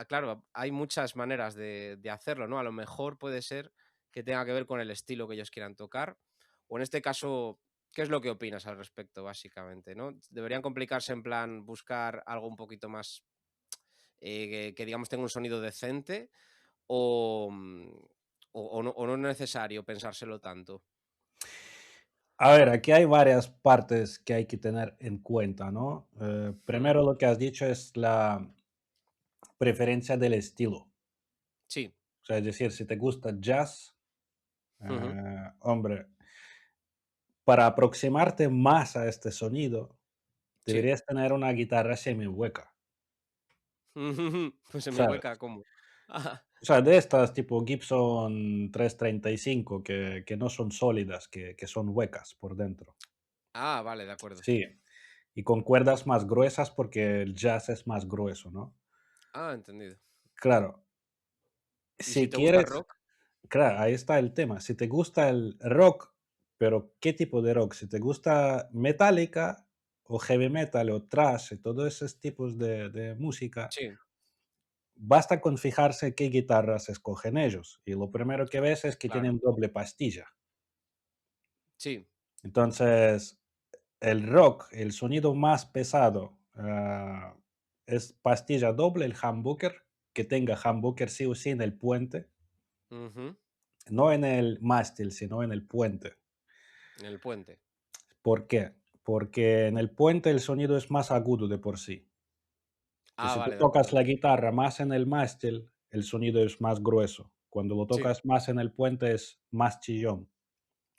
claro, hay muchas maneras de hacerlo, ¿no? A lo mejor puede ser que tenga que ver con el estilo que ellos quieran tocar, o en este caso, ¿qué es lo que opinas al respecto, básicamente, no? ¿Deberían complicarse en plan buscar algo un poquito más, que digamos tenga un sonido decente o, o no es necesario pensárselo tanto? A ver, aquí hay varias partes que hay que tener en cuenta, ¿no? Mm, Primero lo que has dicho es la preferencia del estilo. sí. O sea, es decir, si te gusta jazz, Ujú, hombre, para aproximarte más a este sonido, sí. deberías tener una guitarra semihueca. Pues en mi hueca, ¿Sabes? ¿cómo? O sea, de estas tipo Gibson 335 que no son sólidas, que son huecas por dentro. Ah, vale, de acuerdo. Sí, y con cuerdas más gruesas porque el jazz es más grueso, ¿no? Ah, entendido. Claro, ¿Y si si te gusta quieres, rock? claro, ahí está el tema. Si te gusta el rock, pero ¿qué tipo de rock? Si te gusta Metallica o heavy metal o thrash y todos esos tipos de música, Sí. basta con fijarse qué guitarras escogen ellos. Y lo primero que ves es que Claro. tienen doble pastilla. Sí. Entonces, el rock, el sonido más pesado, es pastilla doble, el humbucker, que tenga humbucker sí o sí en el puente, Ujú. no en el mástil, sino en el puente. En el puente. ¿Por qué? Porque en el puente el sonido es más agudo de por sí. Y Ah, si tú vale, de tocas la acuerdo. guitarra más en el mástil, el sonido es más grueso. Cuando lo Sí, tocas más en el puente es más chillón.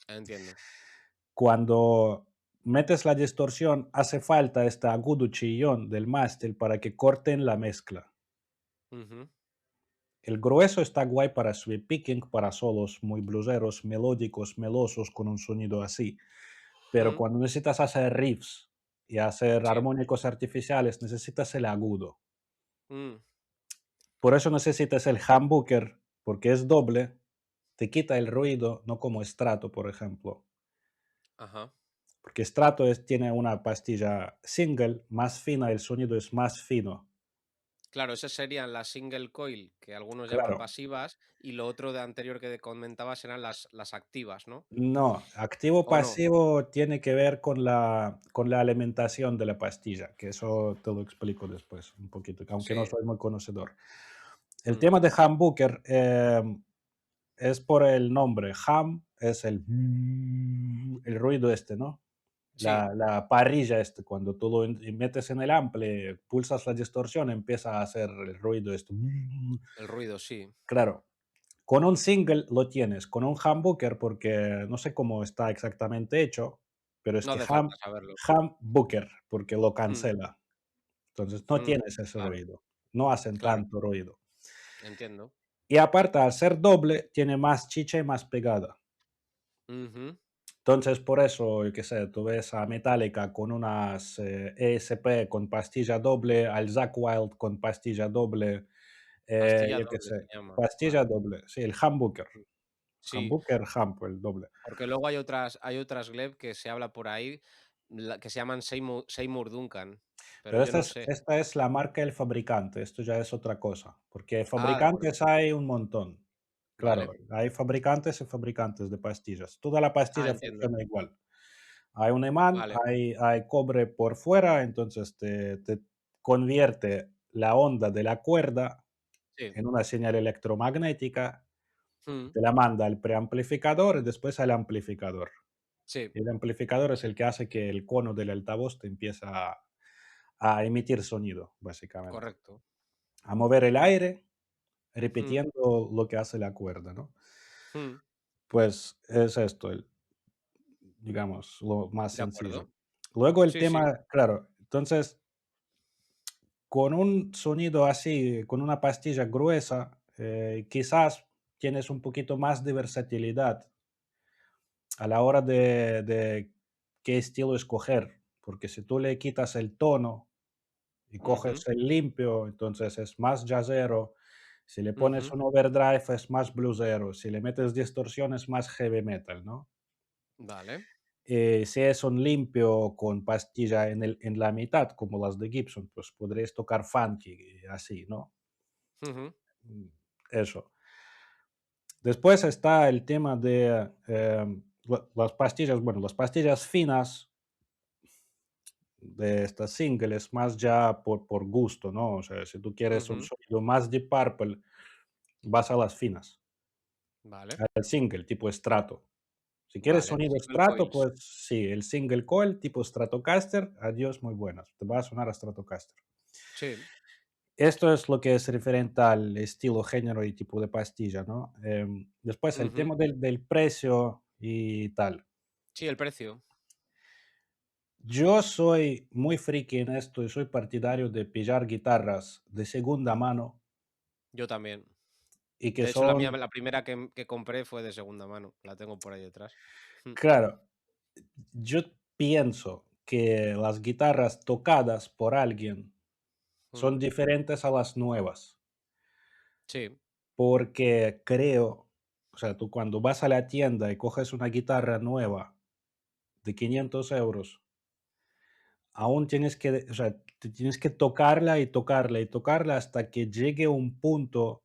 entiendo. Cuando metes la distorsión, hace falta este agudo chillón del mástil para que corten la mezcla. Ujú. El grueso está guay para sweep picking, para solos muy blueseros, melódicos, melosos, con un sonido así. Pero Mm, cuando necesitas hacer riffs y hacer sí. armónicos artificiales, necesitas el agudo. Mm, Por eso necesitas el humbucker, porque es doble, te quita el ruido, no como Strato, por ejemplo. ajá. Porque Strato tiene una pastilla single más fina, el sonido es más fino. Claro, esas serían las single coil, que algunos llaman Claro, pasivas, y lo otro de anterior que comentabas eran las activas, ¿no? no, activo ¿O no? pasivo tiene que ver con la alimentación de la pastilla, que eso te lo explico después un poquito, aunque no Sí. soy muy conocedor. El Mm, tema de humbucker es por el nombre. Hum es el ruido este, ¿no? sí, La parrilla este, cuando tú lo metes en el ampli, pulsas la distorsión, empieza a hacer el ruido este. el ruido, sí. Claro, con un single lo tienes, con un humbucker, porque no sé cómo está exactamente hecho, pero es No que hace falta saberlo. humbucker, porque lo Mm, cancela. Entonces no mm, tienes ese vale, ruido, no hacen claro, tanto ruido. entiendo. Y aparte, al ser doble, tiene más chicha y más pegada. Ujú. Entonces, por eso, yo qué sé, tú ves a Metallica con unas ESP con pastilla doble, al Zakk Wylde con pastilla doble, Pastilla yo qué doble se sé, llama, pastilla vale. doble, sí, el humbucker, Mm, sí, humbucker hump, el doble. porque luego hay otras gleb que se habla por ahí, que se llaman Seymour Duncan, pero Pero yo no sé. esta es la marca del fabricante, esto ya es otra cosa, porque Ah, de acuerdo. fabricantes hay un montón. Claro, Vale. hay fabricantes y fabricantes de pastillas. Toda la Ah, pastilla entiendo. funciona igual. Hay un imán, Vale. hay cobre por fuera, entonces te convierte la onda de la cuerda Sí. en una señal electromagnética, Mm, te la manda al preamplificador y después al amplificador. sí, El amplificador es el que hace que el cono del altavoz te empiece a emitir sonido, básicamente. correcto. A mover el aire, Mm, repitiendo lo que hace la cuerda, ¿no? mm, Pues es esto, digamos, lo más de sencillo. acuerdo. Luego el Sí, sí. tema, claro, entonces con un sonido así, con una pastilla gruesa, quizás tienes un poquito más de versatilidad a la hora de qué estilo escoger, porque si tú le quitas el tono y Ujú, coges el limpio, entonces es más jazzero. Si le pones ujú. un overdrive es más bluesero, si le metes distorsión es más heavy metal, ¿no? Vale. Si es un limpio con pastilla en la mitad, como las de Gibson, pues podréis tocar funky, así, ¿no? Ujú, Mm, Eso. Después está el tema de las pastillas, bueno, las pastillas finas de estas singles, más ya por gusto, ¿no? O sea, si tú quieres un ujú. sonido más Deep Purple, vas a las finas, Vale, al single, tipo Strato. Si quieres vale. sonido Single Strato, coils. pues sí, el single coil tipo Stratocaster, adiós, muy buenas. Te va a sonar a Stratocaster. Sí. Esto es lo que es referente al estilo, género y tipo de pastilla, ¿no? Después el Ujú. tema del precio y tal. Sí, el precio. Yo soy muy friki en esto y soy partidario de pillar guitarras de segunda mano Yo también. y que De hecho, la mía, son, la primera que compré fue de segunda mano. La tengo por ahí detrás. Mm, claro, yo pienso que las guitarras tocadas por alguien mm. son diferentes a las nuevas, Sí. porque creo, o sea, tú cuando vas a la tienda y coges una guitarra nueva de 500 euros, aún tienes que, o sea, Tú tienes que tocarla y tocarla y tocarla hasta que llegue un punto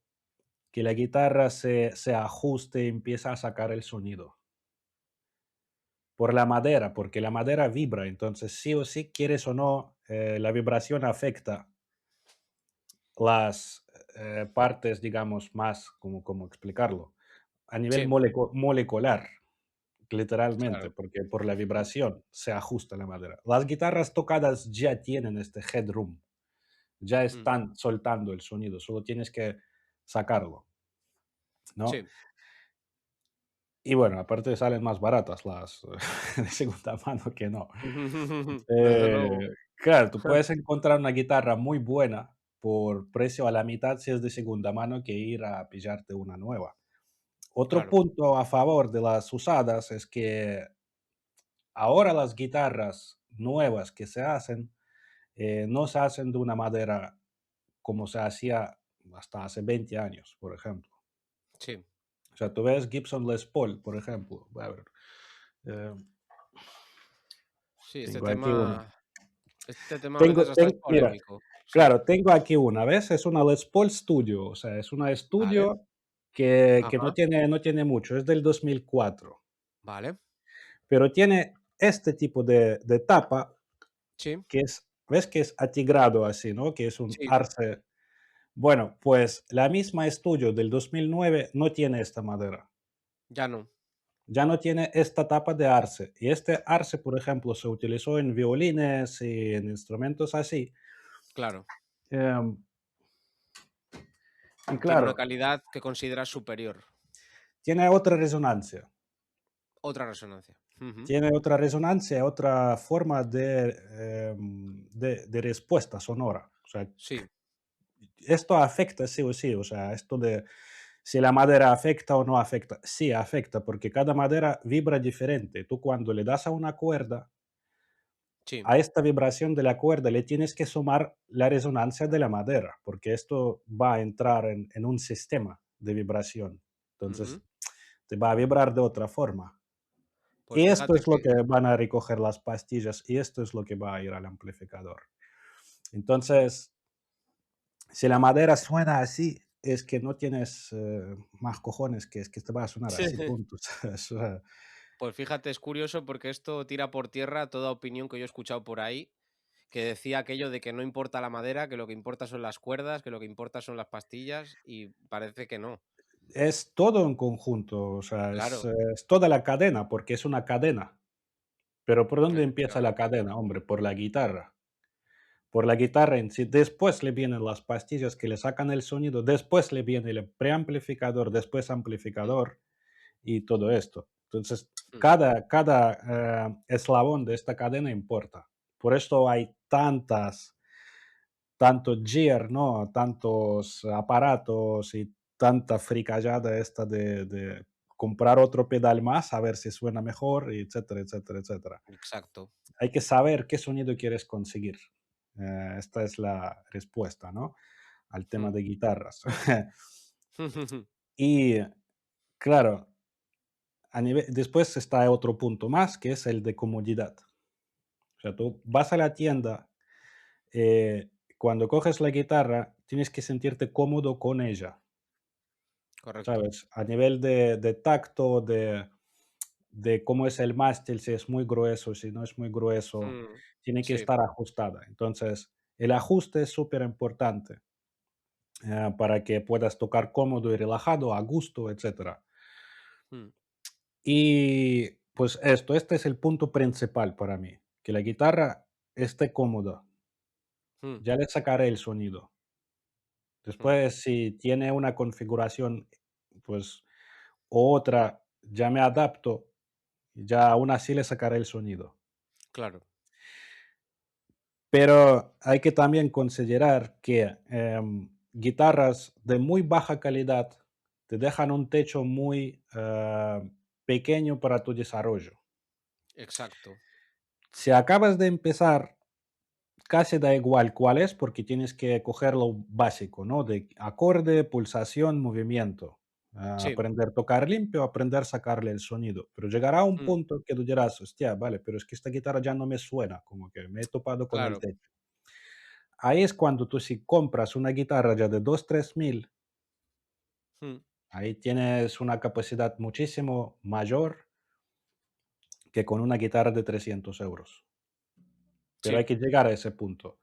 que la guitarra se ajuste y empieza a sacar el sonido. Por la madera, porque la madera vibra, entonces sí o sí, quieres o no, la vibración afecta las partes, digamos, más, ¿cómo explicarlo? A nivel Sí, molecular, literalmente, claro. porque por la Mm, vibración se ajusta la madera. Las guitarras tocadas ya tienen este headroom, ya mm, están soltando el sonido, solo tienes que sacarlo, ¿no? sí. Y bueno, aparte salen más baratas las de segunda mano que no. Desde Eh, luego. claro, tú puedes encontrar una guitarra muy buena por precio a la mitad si es de segunda mano que ir a pillarte una nueva. Otro Claro. punto a favor de las usadas es que ahora las guitarras nuevas que se hacen no se hacen de una madera como se hacía hasta hace 20 años, por ejemplo. Sí. O sea, tú ves Gibson Les Paul, por ejemplo. A ver, eh, Sí, tengo aquí una. este tema a veces hasta es Mira, polémico. Sí. claro, tengo aquí una, ¿ves? Es una Les Paul Studio, o sea, es una Vale. Studio que Ajá. no tiene mucho, es del 2004, Vale. pero tiene este tipo de tapa Sí. que es, ¿ves? Que es atigrado así, ¿no? Que es un Sí. arce. Bueno, pues la misma Studio del 2009 no tiene esta madera. Ya no. Ya no tiene esta tapa de arce. Y este arce, por ejemplo, se utilizó en violines y en instrumentos así. Claro. Em, y Tiene una claro, calidad que consideras superior. tiene otra resonancia. Otra resonancia. Ujú. Tiene otra resonancia, otra forma de respuesta sonora. O sea, Sí. esto afecta sí o sí. O sea, esto de si la madera afecta o no afecta. Sí, afecta, porque cada madera vibra diferente. Tú cuando le das a una cuerda, Sí. a esta vibración de la cuerda le tienes que sumar la resonancia de la madera, porque esto va a entrar en un sistema de vibración. Entonces, Ujú. te va a vibrar de otra forma. Pues Y esto fíjate es lo que que van a recoger las pastillas y esto es lo que va a ir al amplificador. Entonces, si la madera suena así, es que no tienes más cojones, que es que te va a sonar así, punto. O sea, pues fíjate, es curioso porque esto tira por tierra toda opinión que yo he escuchado por ahí, que decía aquello de que no importa la madera, que lo que importa son las cuerdas, que lo que importa son las pastillas, y parece que no. es todo en conjunto, o sea, Claro, es toda la cadena, porque es una cadena. Pero ¿por dónde empieza la efectivamente. cadena, hombre? Por la guitarra. Por la guitarra en sí. Después le vienen las pastillas que le sacan el sonido, después le viene el preamplificador, después Mm, amplificador y todo esto. Entonces, mm, cada eslabón de esta cadena importa. Por esto hay tanto gear, ¿no? Tantos aparatos y tanta fricallada esta de comprar otro pedal más a ver si suena mejor, y etcétera, etcétera, etcétera. exacto. Hay que saber qué sonido quieres conseguir. Esta es la respuesta, ¿no? Al tema Mm. de guitarras. Y claro, después está otro punto más, que es el de comodidad. O sea, tú vas a la tienda, eh, cuando coges la guitarra, tienes que sentirte cómodo con ella, Correcto. ¿sabes? A nivel de tacto, de cómo es el mástil, si es muy grueso, si no es muy grueso, Mm, tiene que sí. estar ajustada. Entonces, el ajuste es súper importante para que puedas tocar cómodo y relajado, a gusto, etcétera. Mm, Y pues este es el punto principal para mí, que la guitarra esté cómoda, mm, ya le sacaré el sonido. mm, Después, si tiene una configuración, pues, otra, ya me adapto, ya aún así le sacaré el sonido. claro. Pero hay que también considerar que guitarras de muy baja calidad te dejan un techo muy pequeño para tu desarrollo. Exacto. Si acabas de empezar, casi da igual cuál es, porque tienes que coger lo básico, ¿no? De acorde, pulsación, movimiento. Sí. Aprender a tocar limpio, aprender a sacarle el sonido. Pero llegará un Mm, punto que tú dirás, hostia, vale, pero es que esta guitarra ya no me suena, como que me he topado con el claro. techo. ahí es cuando tú si compras una guitarra ya de 2 3 mil, Mm, ahí tienes una capacidad muchísimo mayor que con una guitarra de 300 euros. Pero hay sí, que llegar a ese punto.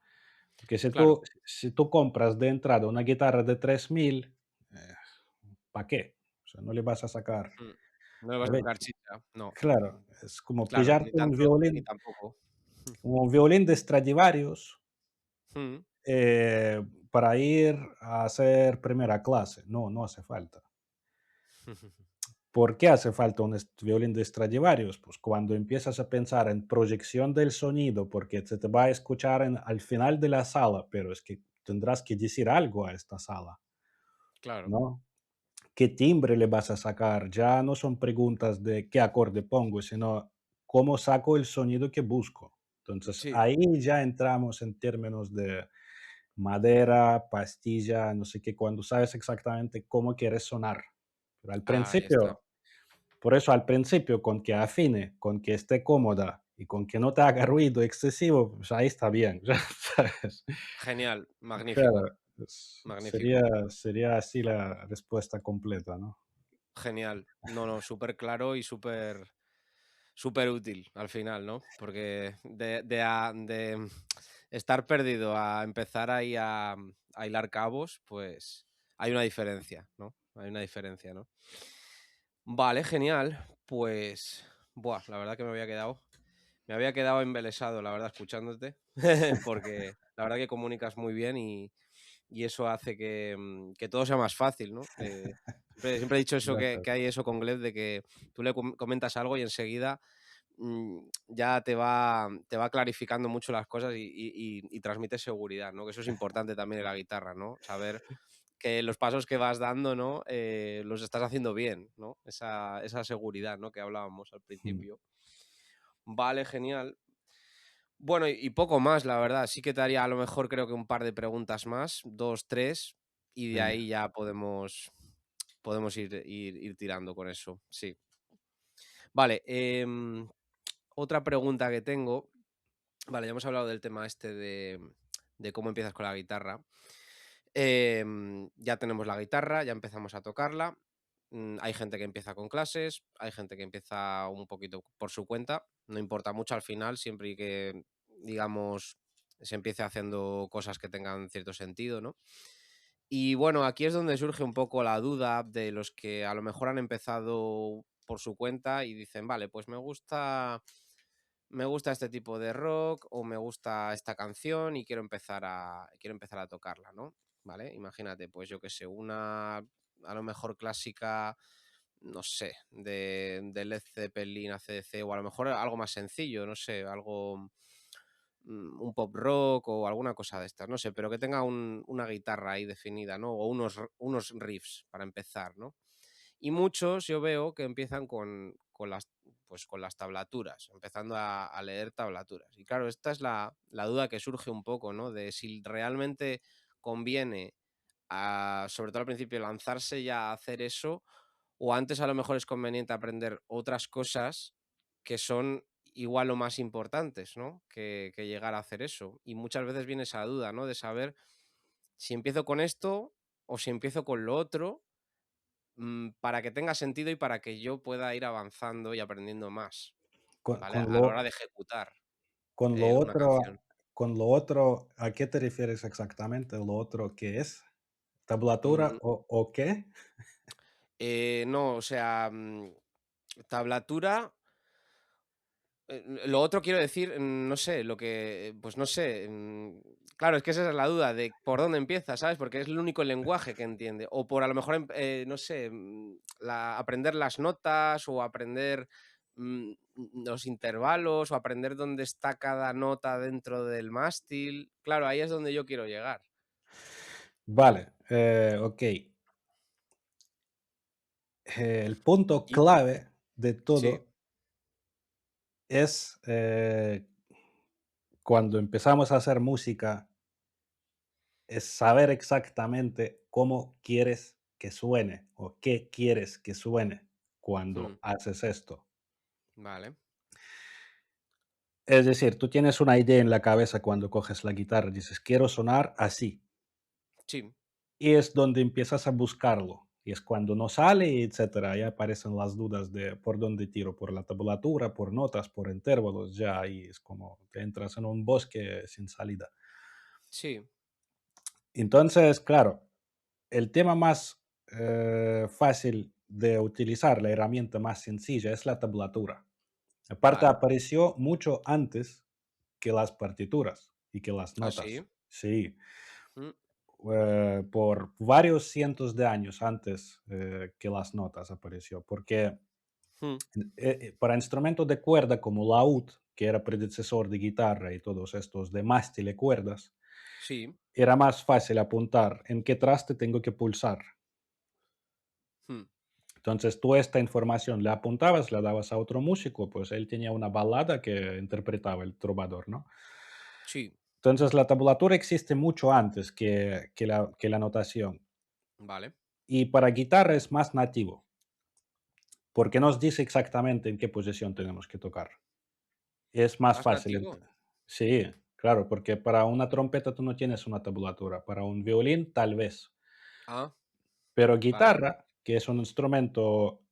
Porque claro. si tú compras de entrada una guitarra de 3000, ¿para qué? O sea, no le vas a sacar Mm. No le vas a sacar provecho. chicha, no. Claro, es como Claro, pillarte ni tanto ni tampoco. un violín de Stradivarius, Mm. eh, para ir a hacer primera clase. No, no hace falta. ¿Por qué hace falta un violín de Stradivarius? Pues cuando empiezas a pensar en proyección del sonido, porque se te va a escuchar al final de la sala, pero es que tendrás que decir algo a esta sala, Claro, ¿no? ¿Qué timbre le vas a sacar? Ya no son preguntas de qué acorde pongo, sino cómo saco el sonido que busco. Entonces sí. ahí ya entramos en términos de madera, pastilla, no sé qué, cuando sabes exactamente cómo quieres sonar. Pero al Ahí está. principio, por eso al principio, con que afine, con que esté cómoda y con que no te haga ruido excesivo, pues ahí está bien, ya sabes. Genial, magnífico, Claro, magnífico. sería así la respuesta completa, ¿no? Genial. No, no, súper claro y súper útil al final, ¿no? Porque de estar perdido a empezar ahí a hilar cabos, pues hay una diferencia, ¿no? Hay una diferencia, ¿no? Vale, genial. Pues, buah, la verdad que me había quedado embelesado, la verdad, escuchándote, porque la verdad que comunicas muy bien y eso hace que todo sea más fácil, ¿no? Siempre he dicho eso, que Gracias. hay eso con Gleb, de que tú le comentas algo y enseguida ya te va clarificando mucho las cosas y transmite seguridad, ¿no? Que eso es importante también en la guitarra, ¿no? Saber que los pasos que vas dando, ¿no? Los estás haciendo bien, ¿no? Esa seguridad, ¿no? Que hablábamos al Mm, principio. Vale, genial. Bueno, y poco más, la verdad. Sí que te haría a lo mejor creo que un par de preguntas más, 2 3 y de venga. ahí ya podemos ir tirando con eso. Sí. Vale, otra pregunta que tengo. Vale, ya hemos hablado del tema este de cómo empiezas con la guitarra. Ya tenemos la guitarra, ya empezamos a tocarla. Hay gente que empieza con clases, hay gente que empieza un poquito por su cuenta. No importa mucho al final, siempre y que, digamos, se empiece haciendo cosas que tengan cierto sentido, ¿no? Y bueno, aquí es donde surge un poco la duda de los que a lo mejor han empezado por su cuenta y dicen, vale, pues me gusta este tipo de rock o me gusta esta canción y quiero empezar a tocarla, ¿no? ¿Vale? Imagínate, pues yo que sé, una a lo mejor clásica, no sé, de Led Zeppelin, AC/DC o a lo mejor algo más sencillo, no sé, algo, un pop rock o alguna cosa de estas, no sé, pero que tenga una guitarra ahí definida, ¿no? O unos riffs para empezar, ¿no? Y muchos yo veo que empiezan con las tablaturas, empezando a leer tablaturas. Y claro, esta es la duda que surge un poco, ¿no? De si realmente conviene, sobre todo al principio, lanzarse ya a hacer eso, o antes a lo mejor es conveniente aprender otras cosas que son igual o más importantes, ¿no? Que llegar a hacer eso. Y muchas veces viene esa duda, ¿no? De saber si empiezo con esto o si empiezo con lo otro, para que tenga sentido y para que yo pueda ir avanzando y aprendiendo más, Con ¿vale? con A lo la hora de ejecutar, con lo una canción. otro, ¿a qué te refieres exactamente? ¿Lo otro qué es? ¿Tablatura Mm, o qué? no, o sea, tablatura, lo otro quiero decir, no sé, lo que, pues no sé, claro, es que esa es la duda de por dónde empieza, ¿sabes? Porque es el único lenguaje que entiende. O por a lo mejor, no sé, aprender las notas o aprender los intervalos o aprender dónde está cada nota dentro del mástil. Claro, ahí es donde yo quiero llegar. Vale, okey. El punto Y clave de sí, todo es, cuando empezamos a hacer música, es saber exactamente cómo quieres que suene o qué quieres que suene mm, cuando haces esto. vale. Es decir, tú tienes una idea en la cabeza cuando coges la guitarra, dices: "Quiero sonar así", Sí, y es donde empiezas a buscarlo, y es cuando no sale, etcétera, ahí aparecen las dudas de por dónde tiro, por la tablatura, por notas, por intervalos, ya ahí es como que entras en un bosque sin salida. sí, Entonces, claro, el tema más, fácil de utilizar, la herramienta más sencilla es la tablatura. Aparte, vale. apareció mucho antes que las partituras y que las ¿Ah, sí? notas. Sí, Mm, por varios cientos de años antes, que las notas apareció, porque, mm, para instrumentos de cuerda como laúd, que era predecesor de guitarra y todos estos de mástil y cuerdas, sí, era más fácil apuntar en qué traste tengo que pulsar. mm, Entonces, tú esta información le apuntabas, la dabas a otro músico, pues él tenía una balada que interpretaba el trovador, ¿no? sí, Entonces, la tablatura existe mucho antes que la notación. vale. Y para guitarra es más nativo, porque nos dice exactamente en qué posición tenemos que tocar. Es más ¿Más fácil. nativo? Sí, claro, porque para una trompeta tú no tienes una tablatura, para un violín tal vez. Ah, Pero vale. guitarra, que es un instrumento,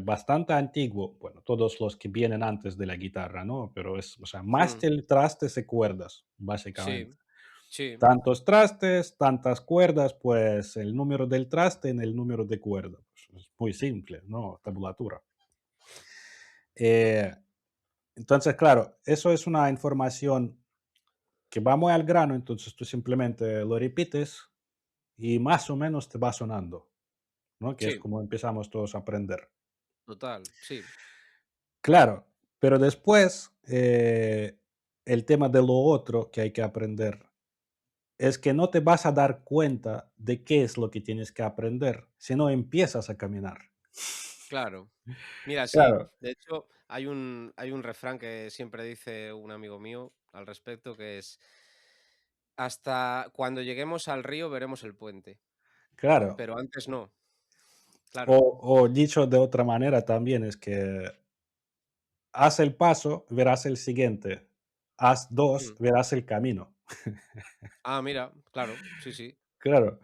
bastante antiguo, bueno, todos los que vienen antes de la guitarra, ¿no? Pero es, o sea, Mm, mástil, trastes y cuerdas, básicamente. sí, sí, Tantos trastes, tantas cuerdas, pues el número del traste en el número de cuerda. Pues, es muy simple, ¿no? Tablatura. Eh, entonces, claro, eso es una información que va muy al grano, entonces tú simplemente lo repites y más o menos te va sonando, ¿no? Que es sí, como empezamos todos a aprender. total, sí, Claro, pero después, el tema de lo otro que hay que aprender es que no te vas a dar cuenta de qué es lo que tienes que aprender si no empiezas a caminar. claro. Mira, sí, Claro, de hecho, hay un refrán que siempre dice un amigo mío al respecto, que es: "Hasta cuando lleguemos al río veremos el puente, claro. pero antes no". O, Claro. o dicho de otra manera también es que haz el paso, verás el siguiente. Haz dos, Mm. verás el camino. Ah, mira, claro, sí, sí, Claro.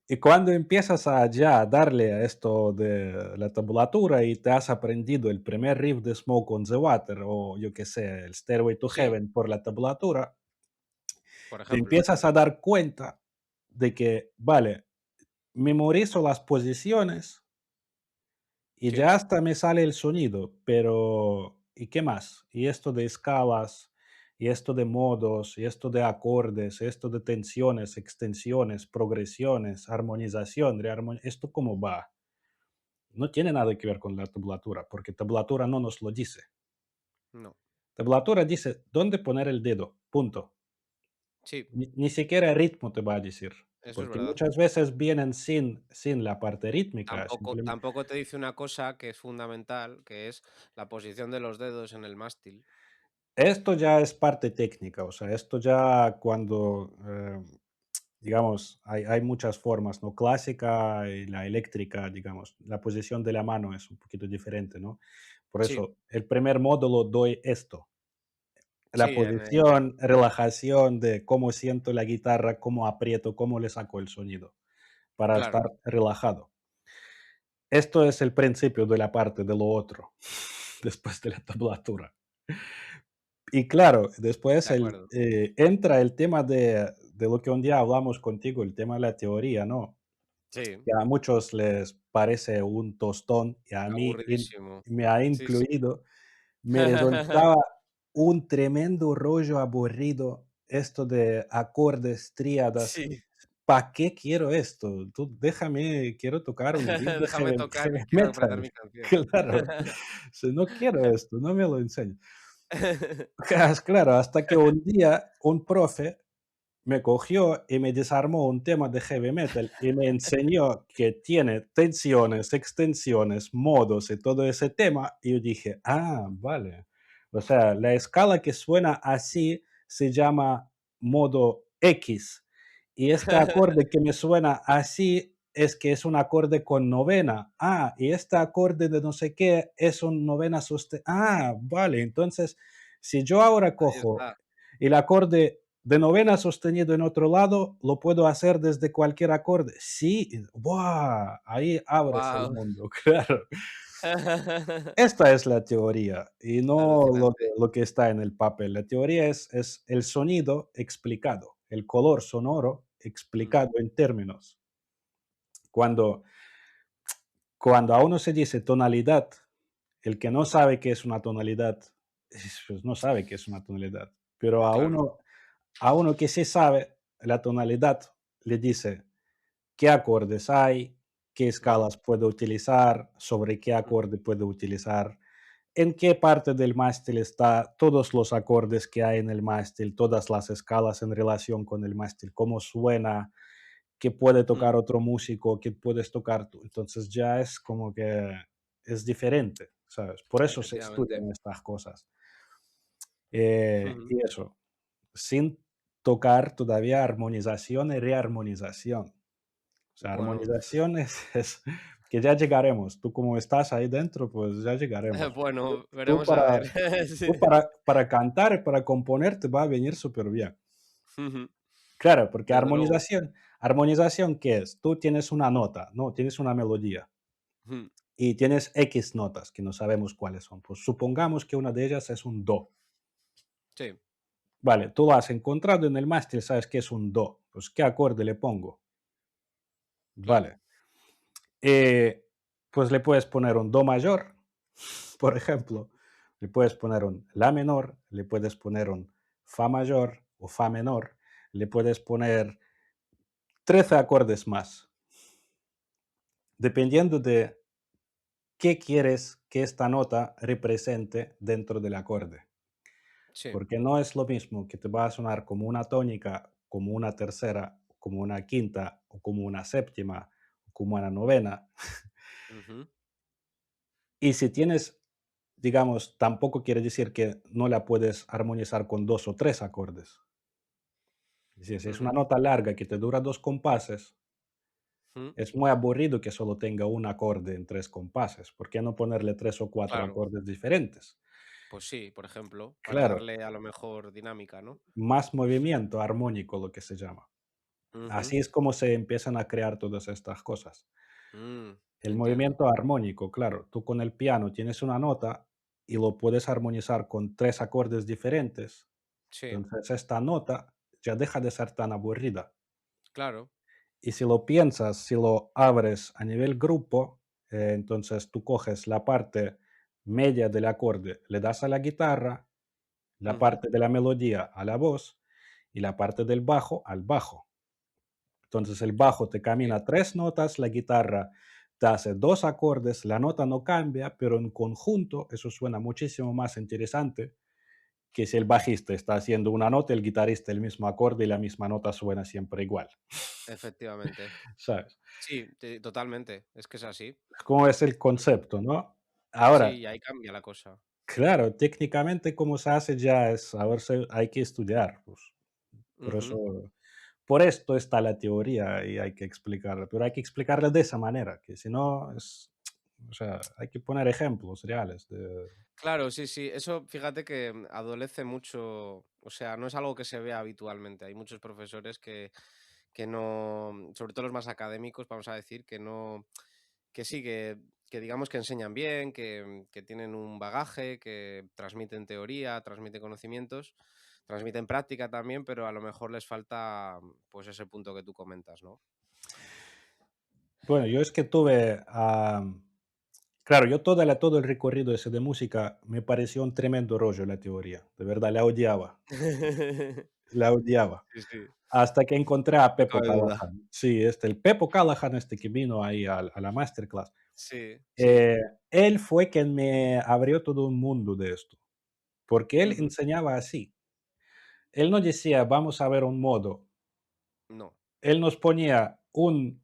Y cuando empiezas a ya darle a esto de la tablatura y te has aprendido el primer riff de Smoke on the Water o yo qué sé, el Stairway to sí, Heaven por la tablatura, por te ejemplo. empiezas a dar cuenta de que, vale, memorizo las posiciones y Sí, ya hasta me sale el sonido, pero ¿y qué más? Y esto de escalas, y esto de modos, y esto de acordes, esto de tensiones, extensiones, progresiones, armonización, ¿esto cómo va? No tiene nada que ver con la tablatura, porque tablatura no nos lo dice. no, Tablatura dice dónde poner el dedo, punto. sí, Ni siquiera el ritmo te va a decir, eso es porque verdad. muchas veces vienen sin la parte rítmica, Tampoco simplemente. tampoco te dice una cosa que es fundamental, que es la posición de los dedos en el mástil. Esto ya es parte técnica, o sea, esto ya cuando, digamos, hay muchas formas, ¿no? Clásica y la eléctrica, digamos, la posición de la mano es un poquito diferente, ¿no? Por Sí, eso, el primer módulo doy esto, la sí, en posición, relajación de cómo siento la guitarra, cómo aprieto, cómo le saco el sonido, para estar claro, relajado. Esto es el principio de la parte de lo otro, después de la tablatura. Y claro, después de acuerdo. entra el tema de lo que un día hablamos contigo, el tema de la teoría, ¿no? Sí, Que a muchos les parece un tostón y a mí aburridísimo. me ha Sí, sí. incluido, me resultaba un tremendo rollo aburrido esto de acordes, tríadas. Sí, ¿Para qué quiero esto? Tú déjame, quiero tocar un riff de déjame tocar, que heavy quiero aprender metal. mi canción. Claro, si no quiero esto, no me lo enseñes. Claro, hasta que un día un profe me cogió y me desarmó un tema de heavy metal y me enseñó que tiene tensiones, extensiones, modos y todo ese tema. Y yo dije, ah, vale. O sea, la escala que suena así se llama modo X. Y este acorde que me suena así es que es un acorde con novena. Ah, y este acorde de no sé qué es un novena sostenido. Ah, vale. Entonces, Si yo ahora Ahí cojo está. el acorde de novena sostenido en otro lado, lo puedo hacer desde cualquier acorde. Sí, ¡buah! Ahí abres el Guau. mundo, claro. Esta es la teoría y no Alucinante. lo que está en el papel. La teoría es el sonido explicado, el color sonoro Mm, explicado en términos. Cuando, cuando a uno se dice tonalidad, el que no sabe qué es una tonalidad, pues no sabe qué es una tonalidad. Pero claro. a uno que sí sabe la tonalidad, le dice qué acordes hay, qué Mm, escalas puedo utilizar, sobre qué ujú, acorde puedo utilizar, en qué parte del mástil está todos los acordes que hay en el mástil, todas las escalas en relación con el mástil, cómo suena, qué puede mm, tocar otro músico, qué puedes tocar tú. Entonces ya es como que es diferente, ¿sabes? Por eso se efectivamente. estudian estas cosas. Ujú. Y eso, sin tocar todavía armonización y rearmonización. O sea, Bueno, armonización es que ya llegaremos. Tú como estás ahí dentro, pues ya llegaremos. bueno, Tú veremos a para ver. Sí. tú para cantar y para componer te va a venir súper bien. Ujú. Claro, porque Desde luego. armonización, ¿qué es? Tú tienes una nota, ¿no? Tienes una melodía Ujú. y tienes X notas que no sabemos cuáles son. Pues supongamos que una de ellas es un do. Sí, Vale, tú lo has encontrado en el mástil, sabes que es un do. Pues, ¿qué acorde le pongo? claro. Vale. Eh, pues le puedes poner un do mayor, por ejemplo. Le puedes poner un la menor, le puedes poner un fa mayor o fa menor, le puedes poner 13 acordes más, dependiendo de qué quieres que esta nota represente dentro del acorde. Sí. Porque no es lo mismo que te va a sonar como una tónica, como una tercera, como una quinta, o como una séptima, o como una novena. Ujú. Y si tienes, digamos, tampoco quiere decir que no la puedes armonizar con dos o tres acordes. Es decir, si es una Ujú. nota larga que te dura dos compases, Mm, es muy aburrido que solo tenga un acorde en tres compases. ¿Por qué no ponerle tres o cuatro claro. acordes diferentes? Pues sí, por ejemplo, para Claro, darle a lo mejor dinámica, ¿no? más movimiento armónico, lo que se llama. Ujú. Así es como se empiezan a crear todas estas cosas. El Entiendo. movimiento armónico, claro, tú con el piano tienes una nota y lo puedes armonizar con tres acordes diferentes. Sí, Entonces esta nota ya deja de ser tan aburrida. claro. Y si lo piensas, si lo abres a nivel grupo, entonces tú coges la parte media del acorde, le das a la guitarra, la Ujú. parte de la melodía a la voz y la parte del bajo al bajo. Entonces el bajo te Sí. camina tres notas, la guitarra te hace dos acordes, la nota no cambia, pero en conjunto eso suena muchísimo más interesante que si el bajista está haciendo una nota, el guitarrista el mismo acorde y la misma nota suena siempre igual. Efectivamente. ¿Sabes? Sí, totalmente. Es que es así. ¿Cómo es el Ujú. concepto, no? Ahora, Sí, y ahí cambia la cosa. claro, técnicamente cómo se hace ya es, a ver, hay que estudiar, pues, por eso, Ujú. por esto está la teoría y hay que explicarla, pero hay que explicarla de esa manera, que si no es, o sea, hay que poner ejemplos reales de, Claro, sí, sí. Eso, fíjate que adolece mucho, o sea, no es algo que se vea habitualmente. Hay muchos profesores que no, sobre todo los más académicos, vamos a decir, que no, que sí, que digamos que enseñan bien, que tienen un bagaje, que transmiten teoría, transmiten conocimientos, transmiten práctica también, pero a lo mejor les falta, pues ese punto que tú comentas, ¿no? bueno, yo es que tuve, claro, yo todo el recorrido ese de música me pareció un tremendo rollo la teoría, de verdad, la odiaba. Sí, sí, Hasta que encontré a no Pepo cabe duda. Callahan. Sí, el Pepo Callahan, que vino ahí a la masterclass. Sí, sí. Eh, Él fue quien me abrió todo un mundo de esto, porque él Ujú. enseñaba así. Él no decía, vamos a ver un modo. No. Él nos ponía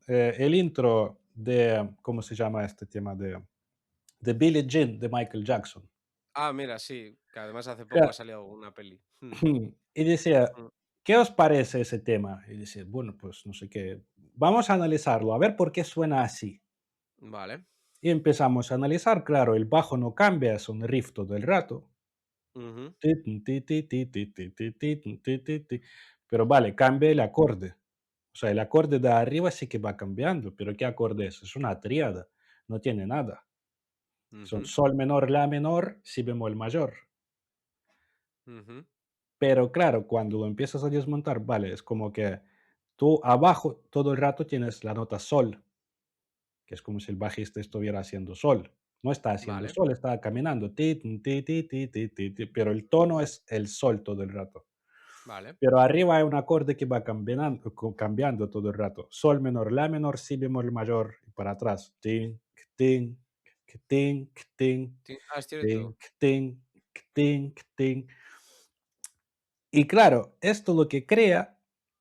el intro de, ¿cómo se llama este tema? De Billie Jean de Michael Jackson. Ah, mira, sí, que además hace poco ha Claro, salido una peli. y decía, Mm, ¿qué os parece ese tema? Y decía, bueno, pues no sé qué. Vamos a analizarlo, a ver por qué suena así. vale. Y empezamos a analizar, claro, el bajo no cambia, es un riff todo el rato. Ujú. Ti, ti, ti, ti, ti, ti, ti, ti, ti, ti, ti. Pero vale, cambia el acorde. O sea, el acorde de arriba sí que va cambiando, pero ¿qué acorde es? Es una tríada, no tiene nada. Son Ujú. sol menor, la menor, si bemol mayor. Ujú. Pero claro, cuando lo empiezas a desmontar, vale, es como que tú abajo todo el rato tienes la nota sol, que es como si el bajista estuviera haciendo sol. No está haciendo Vale, sol, está caminando, ti, ti, ti, ti, ti, ti, ti, pero el tono es el sol todo el rato. vale. Pero arriba hay un acorde que va cambiando todo el rato. Sol menor, la menor, si bemol mayor y para atrás. Tin, tin, tin, tin, Es tin, cierto. tin, tin, tin. Y claro, esto lo que crea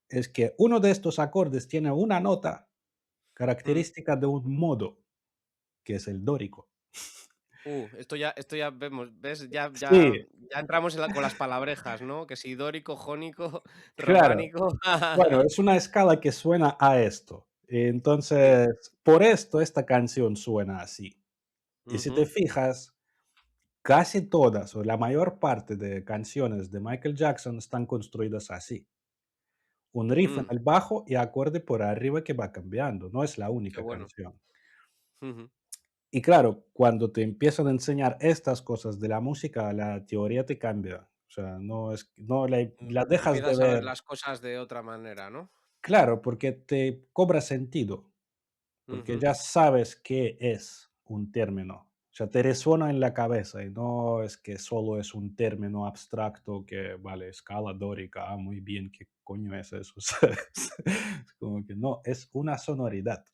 es que uno de estos acordes tiene una nota Mm. característica de un modo, que es el dórico. Esto ya vemos, ¿ves? Sí, Ya entramos con las palabrejas, ¿no? Que si dórico, jónico, claro. románico. Bueno, es una escala que suena a esto. Sí. Entonces, por esto esta canción suena así. Y si te Ujú. fijas, casi todas o la mayor parte de canciones de Michael Jackson están construidas así. Un riff en Mm, el bajo y acorde por arriba que va cambiando, no es la qué única bueno. canción. Ujú. Y claro, cuando te empiezan a enseñar estas cosas de la música, la teoría te cambia. O sea, no la dejas de Empiezas a ver ver. las cosas de otra manera, ¿no? Claro, porque te cobra sentido, porque Ujú. ya sabes qué es un término. O sea, te resuena en la cabeza y no es que solo es un término abstracto que, vale, escala dórica, muy bien, ¿qué coño es eso? ¿Sabes? Es como que no, es una sonoridad.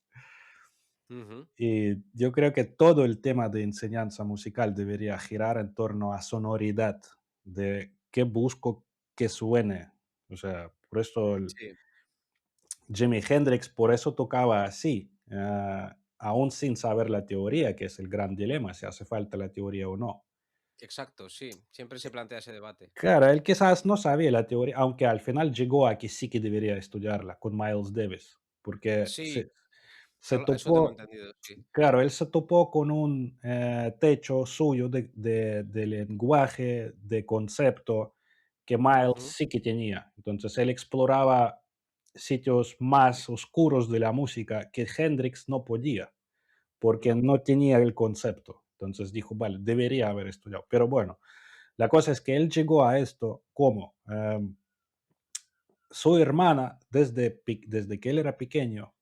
Ujú. Y yo creo que todo el tema de enseñanza musical debería girar en torno a sonoridad, de qué busco que suene. O sea, por eso Sí, Jimi Hendrix, por eso tocaba así, aún sin saber la teoría, que es el gran dilema, si hace falta la teoría o no. exacto, sí. Siempre se plantea ese debate. Claro, él quizás no sabía la teoría, aunque al final llegó a que sí que debería estudiarla con Miles Davis, porque Sí, se eso tengo topó. entendido, sí. Claro, él se topó con un techo suyo de lenguaje, de concepto, que Miles Ujú. sí que tenía. Entonces él exploraba sitios más oscuros de la música que Hendrix no podía, porque No. no tenía el concepto. Entonces dijo, vale, debería haber estudiado. Pero bueno, la cosa es que él llegó a esto como su hermana, desde que él era pequeño,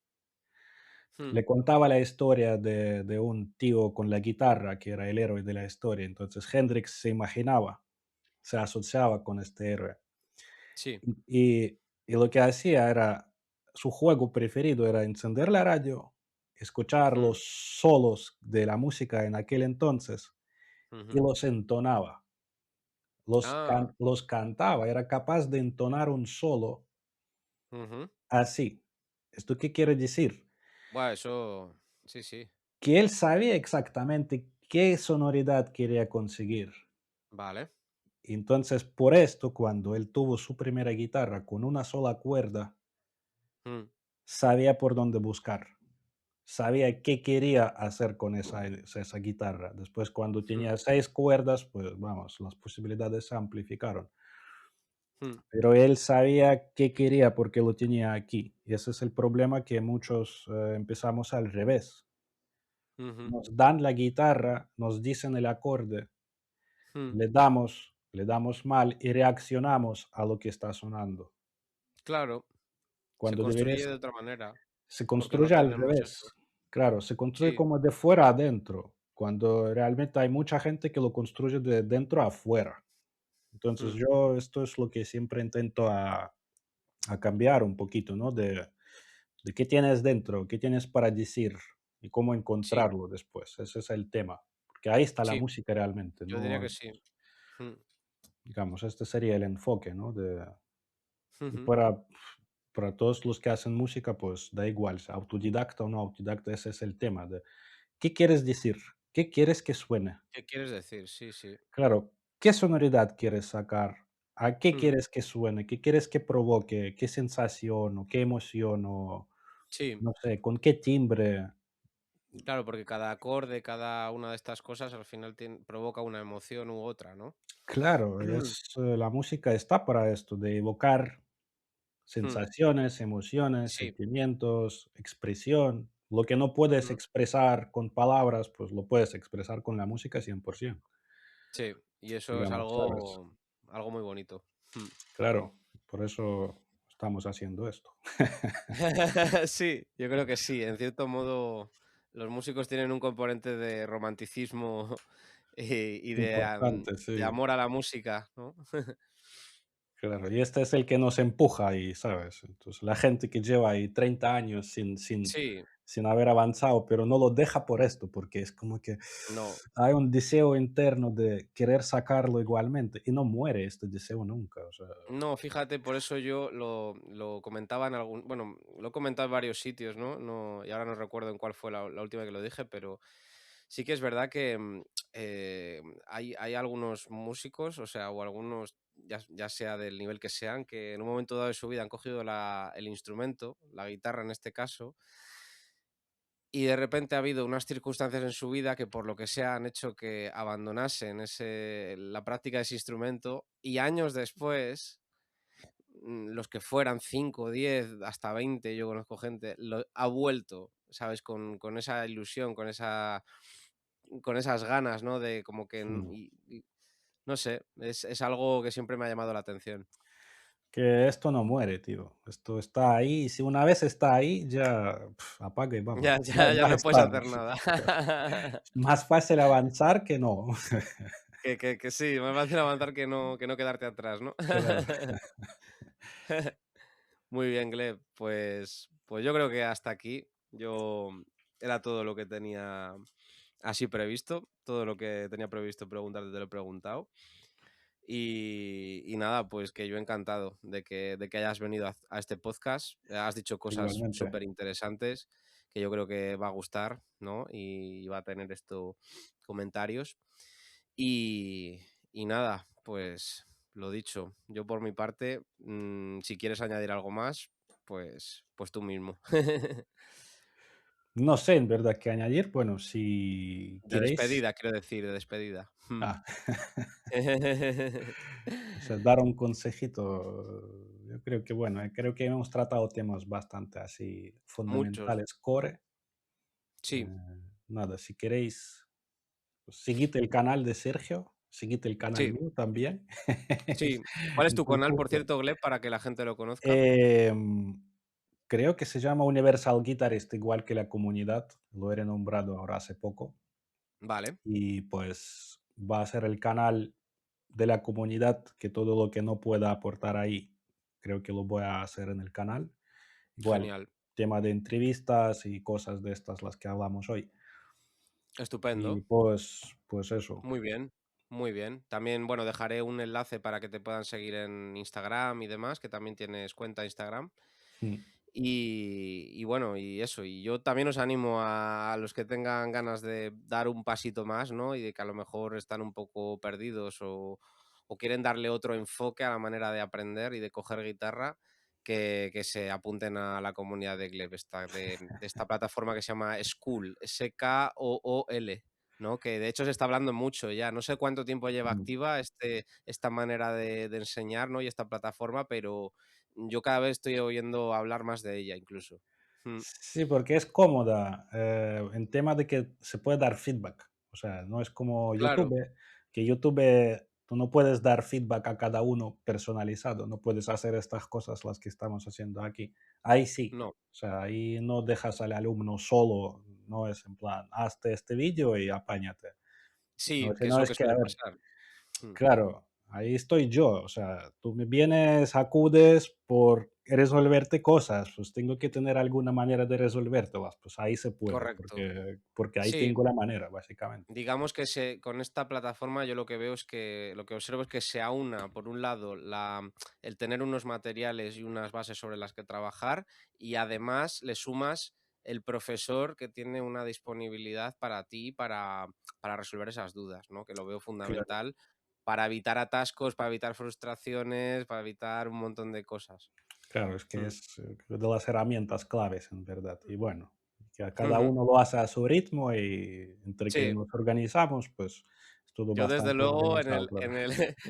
Mm, le contaba la historia de un tío con la guitarra que era el héroe de la historia. Entonces Hendrix se imaginaba, se asociaba con este héroe. sí. Y lo que hacía era, su juego preferido era encender la radio, escuchar Mm. los solos de la música en aquel entonces y Ujú. los entonaba, Ah, los cantaba, era capaz de entonar un solo ujú. así. ¿Esto qué quiere decir? Buah, eso sí, sí. Que él sabía exactamente qué sonoridad quería conseguir. Vale. Entonces, por esto, cuando él tuvo su primera guitarra con una sola cuerda, Mm, sabía por dónde buscar, sabía qué quería hacer con esa guitarra. Después, cuando mm, tenía 6 cuerdas, pues vamos, las posibilidades se amplificaron. mm. Pero él sabía qué quería porque lo tenía aquí. Y ese es el problema que muchos empezamos al revés. Ujú. Nos dan la guitarra, nos dicen el acorde, Mm. le damos mal y reaccionamos a lo que está sonando. Claro, se Cuando construye deberías de otra manera, se porque no construye al tenemos eso. revés. Claro, se construye Sí, como de fuera a adentro, cuando realmente hay mucha gente que lo construye de dentro a afuera. Entonces, mm, yo esto es lo que siempre intento a cambiar un poquito, ¿no? De qué tienes dentro, qué tienes para decir y cómo sí, encontrarlo después. Ese es el tema, porque ahí está la sí, música realmente, yo diría no que sí. Mm, digamos, este sería el enfoque, ¿no? Y ujú. para todos los que hacen música, pues da igual, sea autodidacta o no autodidacta, ese es el tema de ¿qué quieres decir? ¿Qué quieres que suene? ¿Qué quieres decir? Sí, sí. Claro, ¿qué sonoridad quieres sacar? ¿A qué Mm, quieres que suene? ¿Qué quieres que provoque? ¿Qué sensación o qué emoción o sí, no sé, con qué timbre? Claro, porque cada acorde, cada una de estas cosas al final provoca una emoción u otra, ¿no? Claro, la música está para esto, de evocar Hmm, sensaciones, emociones, sí, sentimientos, expresión. Lo que no puedes mm, expresar con palabras, pues lo puedes expresar con la música 100%, sí, y eso es digamos, ¿sabes? algo muy bonito. Hmm. Claro, por eso estamos haciendo esto. Sí, yo creo que sí. En cierto modo, los músicos tienen un componente de romanticismo y Importante, de sí, amor a la música, ¿no? claro. Y este es el que nos empuja ahí, ¿sabes? Entonces, la gente que lleva ahí 30 años Sí, sin haber avanzado, pero no lo deja por esto, porque es como que no, hay un deseo interno de querer sacarlo igualmente y no muere este deseo nunca, o sea, no, fíjate, por eso yo lo comentaba en algún, bueno, lo he comentado en varios sitios, ¿no? No, y ahora no recuerdo en cuál fue la última que lo dije, pero sí que es verdad que hay algunos músicos, o sea, o algunos, ya sea del nivel que sean, que en un momento dado de su vida han cogido el instrumento, la guitarra en este caso, y de repente ha habido unas circunstancias en su vida que por lo que sea han hecho que abandonasen la práctica de ese instrumento y años después, los que fueran 5, 10, hasta 20, yo conozco gente, ha vuelto, ¿sabes? Con esa ilusión, con esas ganas, ¿no? De como que, mm, no sé, es algo que siempre me ha llamado la atención. que esto no muere, tío. Esto está ahí, y si una vez está ahí, ya apaga y Ya, vámonos. ya, ya Va a no puedes estar. hacer nada. Más fácil avanzar que no. Que sí, más fácil avanzar que no quedarte atrás, ¿no? Claro, Muy bien, Gleb. Pues yo creo que hasta aquí. Yo era todo lo que tenía así previsto. Todo lo que tenía previsto preguntarte te lo he preguntado. Y nada, pues que yo encantado de que hayas venido a este podcast. Has dicho cosas igualmente, súper interesantes que yo creo que va a gustar, ¿no? Y va a tener esto comentarios. Y, y nada, pues lo dicho, yo por mi parte, si quieres añadir algo más, pues tú mismo. no sé en verdad qué añadir. Bueno, si De queréis, despedida, quiero decir, de despedida. ah, o sea, dar un consejito, yo creo que, bueno, creo que hemos tratado temas bastante así Muchos. fundamentales, core. Sí, Nada, si queréis, pues, seguid el canal de Sergio, seguid el canal sí, mío también. sí. ¿Cuál es En tu canal, por conjunto. cierto, Gleb, para que la gente lo conozca? Em, creo que se llama Universal Guitarist, igual que la comunidad, lo he renombrado ahora hace poco. Vale, Y pues va a ser el canal de la comunidad que todo lo que no pueda aportar ahí, creo que lo voy a hacer en el canal. Igual, genial, tema de entrevistas y cosas de estas las que hablamos hoy. Y estupendo, pues eso. muy bien, muy bien. También, bueno, dejaré un enlace para que te puedan seguir en Instagram y demás, que también tienes cuenta de Instagram. Mm, Y bueno, y eso, y yo también os animo a los que tengan ganas de dar un pasito más, ¿no? Y de que a lo mejor están un poco perdidos o quieren darle otro enfoque a la manera de aprender y de coger guitarra, que se apunten a la comunidad de Gleb, de esta plataforma que se llama School, Skool, ¿no? Que de hecho se está hablando mucho ya. No sé cuánto tiempo lleva mm. activa esta manera de enseñar, ¿no? Y esta plataforma, pero yo cada vez estoy oyendo hablar más de ella incluso. Mm, Sí, porque es cómoda, en tema de que se puede dar feedback. O sea, no es como claro, YouTube, que YouTube tú no puedes dar feedback a cada uno personalizado, no puedes hacer estas cosas las que estamos haciendo aquí. Ahí sí, no. o sea, ahí no dejas al alumno solo, no es en plan, hazte este vídeo y apáñate. No, Sí, que es sino lo es que que, a suele ver, pasar. Mm, claro, ahí estoy yo, o sea, tú me vienes, acudes por resolverte cosas, pues tengo que tener alguna manera de resolvértelas, pues ahí se puede, correcto. porque ahí Sí, tengo la manera, básicamente. digamos que con esta plataforma yo lo que veo es que lo que observo es que se aúna, por un lado, el tener unos materiales y unas bases sobre las que trabajar y además le sumas el profesor que tiene una disponibilidad para ti para resolver esas dudas, ¿no? Que lo veo Claro, fundamental para evitar atascos, para evitar frustraciones, para evitar un montón de cosas. claro, es que Mm. es de las herramientas claves, en verdad. Y bueno, que a cada uno lo hace a su ritmo y entre que Sí, nos organizamos, pues es todo yo desde bastante luego organizado, claro.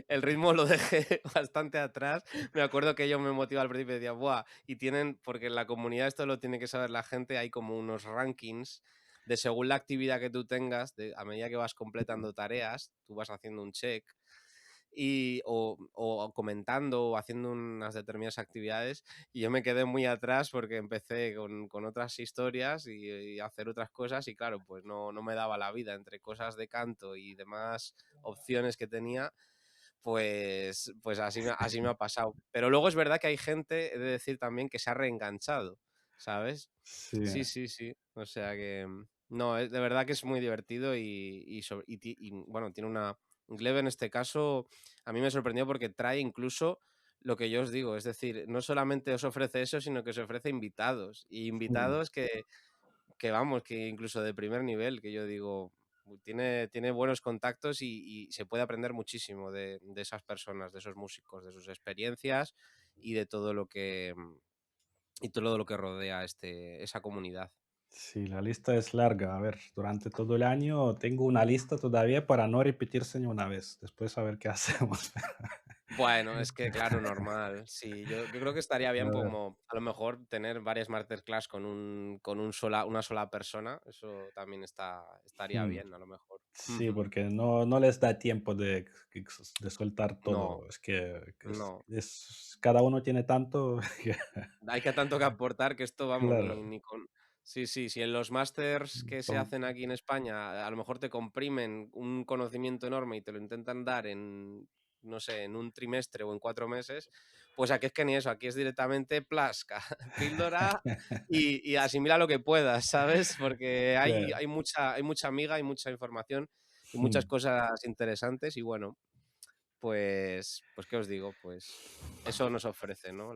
el ritmo lo dejé bastante atrás. Me acuerdo que yo me motivaba al principio y decía: "Buah", y tienen porque en la comunidad esto lo tiene que saber la gente, hay como unos rankings de según la actividad que tú tengas, a medida que vas completando tareas, tú vas haciendo un check o comentando o haciendo unas determinadas actividades y yo me quedé muy atrás porque empecé con otras historias y hacer otras cosas y claro, pues no me daba la vida entre cosas de canto y demás opciones que tenía, pues así me ha pasado. Pero luego es verdad que hay gente, he de decir también, que se ha reenganchado, ¿sabes? Sí, Sí, sí, sí. O sea que, no, de verdad que es muy divertido y bueno, tiene una... Gleb en este caso a mí me sorprendió porque trae incluso lo que yo os digo, es decir, no solamente os ofrece eso, sino que os ofrece invitados, y mm, invitados que vamos, que incluso de primer nivel, que yo digo, tiene buenos contactos y se puede aprender muchísimo de esas personas, de esos músicos, de sus experiencias y de todo lo que y todo lo que rodea esa comunidad. sí, la lista es larga. A ver, durante todo el año tengo una lista todavía para no repetirse ni una vez. Después a ver qué hacemos. Bueno, es que claro, normal. Sí, yo creo que estaría A bien ver, como a lo mejor tener varias masterclass una sola persona. Eso también estaría mm, bien, a lo mejor. sí, porque no les da tiempo de soltar No, todo. Es que no. cada uno tiene tanto que Hay que tanto que aportar que esto, vamos, claro, ni con... Sí, sí, si en los másters que se son hacen aquí en España a lo mejor te comprimen un conocimiento enorme y te lo intentan dar en, no sé, en un trimestre o en 4 meses, pues aquí es que ni eso, aquí es directamente plasca, píldora y asimila lo que puedas, ¿sabes? Porque claro, hay mucha amiga, hay mucha información y muchas mm, cosas interesantes y bueno, pues ¿qué os digo? Pues eso nos ofrece, ¿no?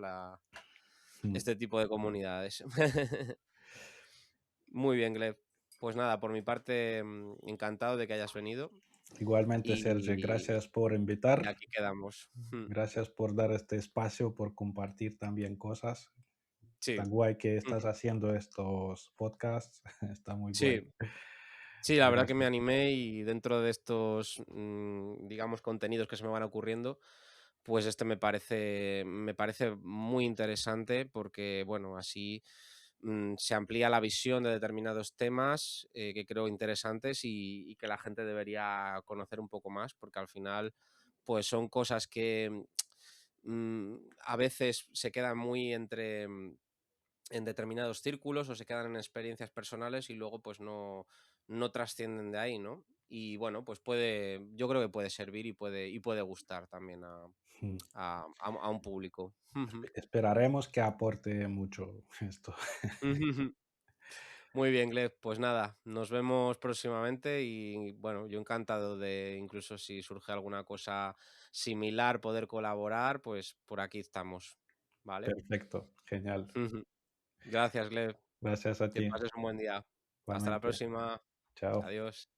mm. Este tipo de comunidades. Muy bien, Gleb. Pues nada, por mi parte, encantado de que hayas venido Igualmente, Sergio, y, gracias por y invitar. aquí quedamos. Gracias por dar este espacio, por compartir también cosas. Sí, Tan guay que estás haciendo estos podcasts. Está muy guay. sí, sí, la verdad que me Gracias. animé y dentro de estos, digamos, contenidos que se me van ocurriendo, pues este me parece muy interesante porque, bueno, así se amplía la visión de determinados temas que creo interesantes y que la gente debería conocer un poco más, porque al final, pues son cosas que a veces se quedan muy en determinados círculos o se quedan en experiencias personales y luego pues no trascienden de ahí, ¿no? Y bueno, pues yo creo que puede servir y puede gustar también Mm. a un público. Esperaremos que aporte mucho esto. Muy bien, Gleb. Pues nada, nos vemos próximamente y bueno, yo encantado de incluso si surge alguna cosa similar, poder colaborar, pues por aquí estamos, ¿vale? Perfecto, genial. Gracias, Gleb. Gracias a Que ti. pases un buen día. Hasta la Igualmente. próxima. Chao. Adiós.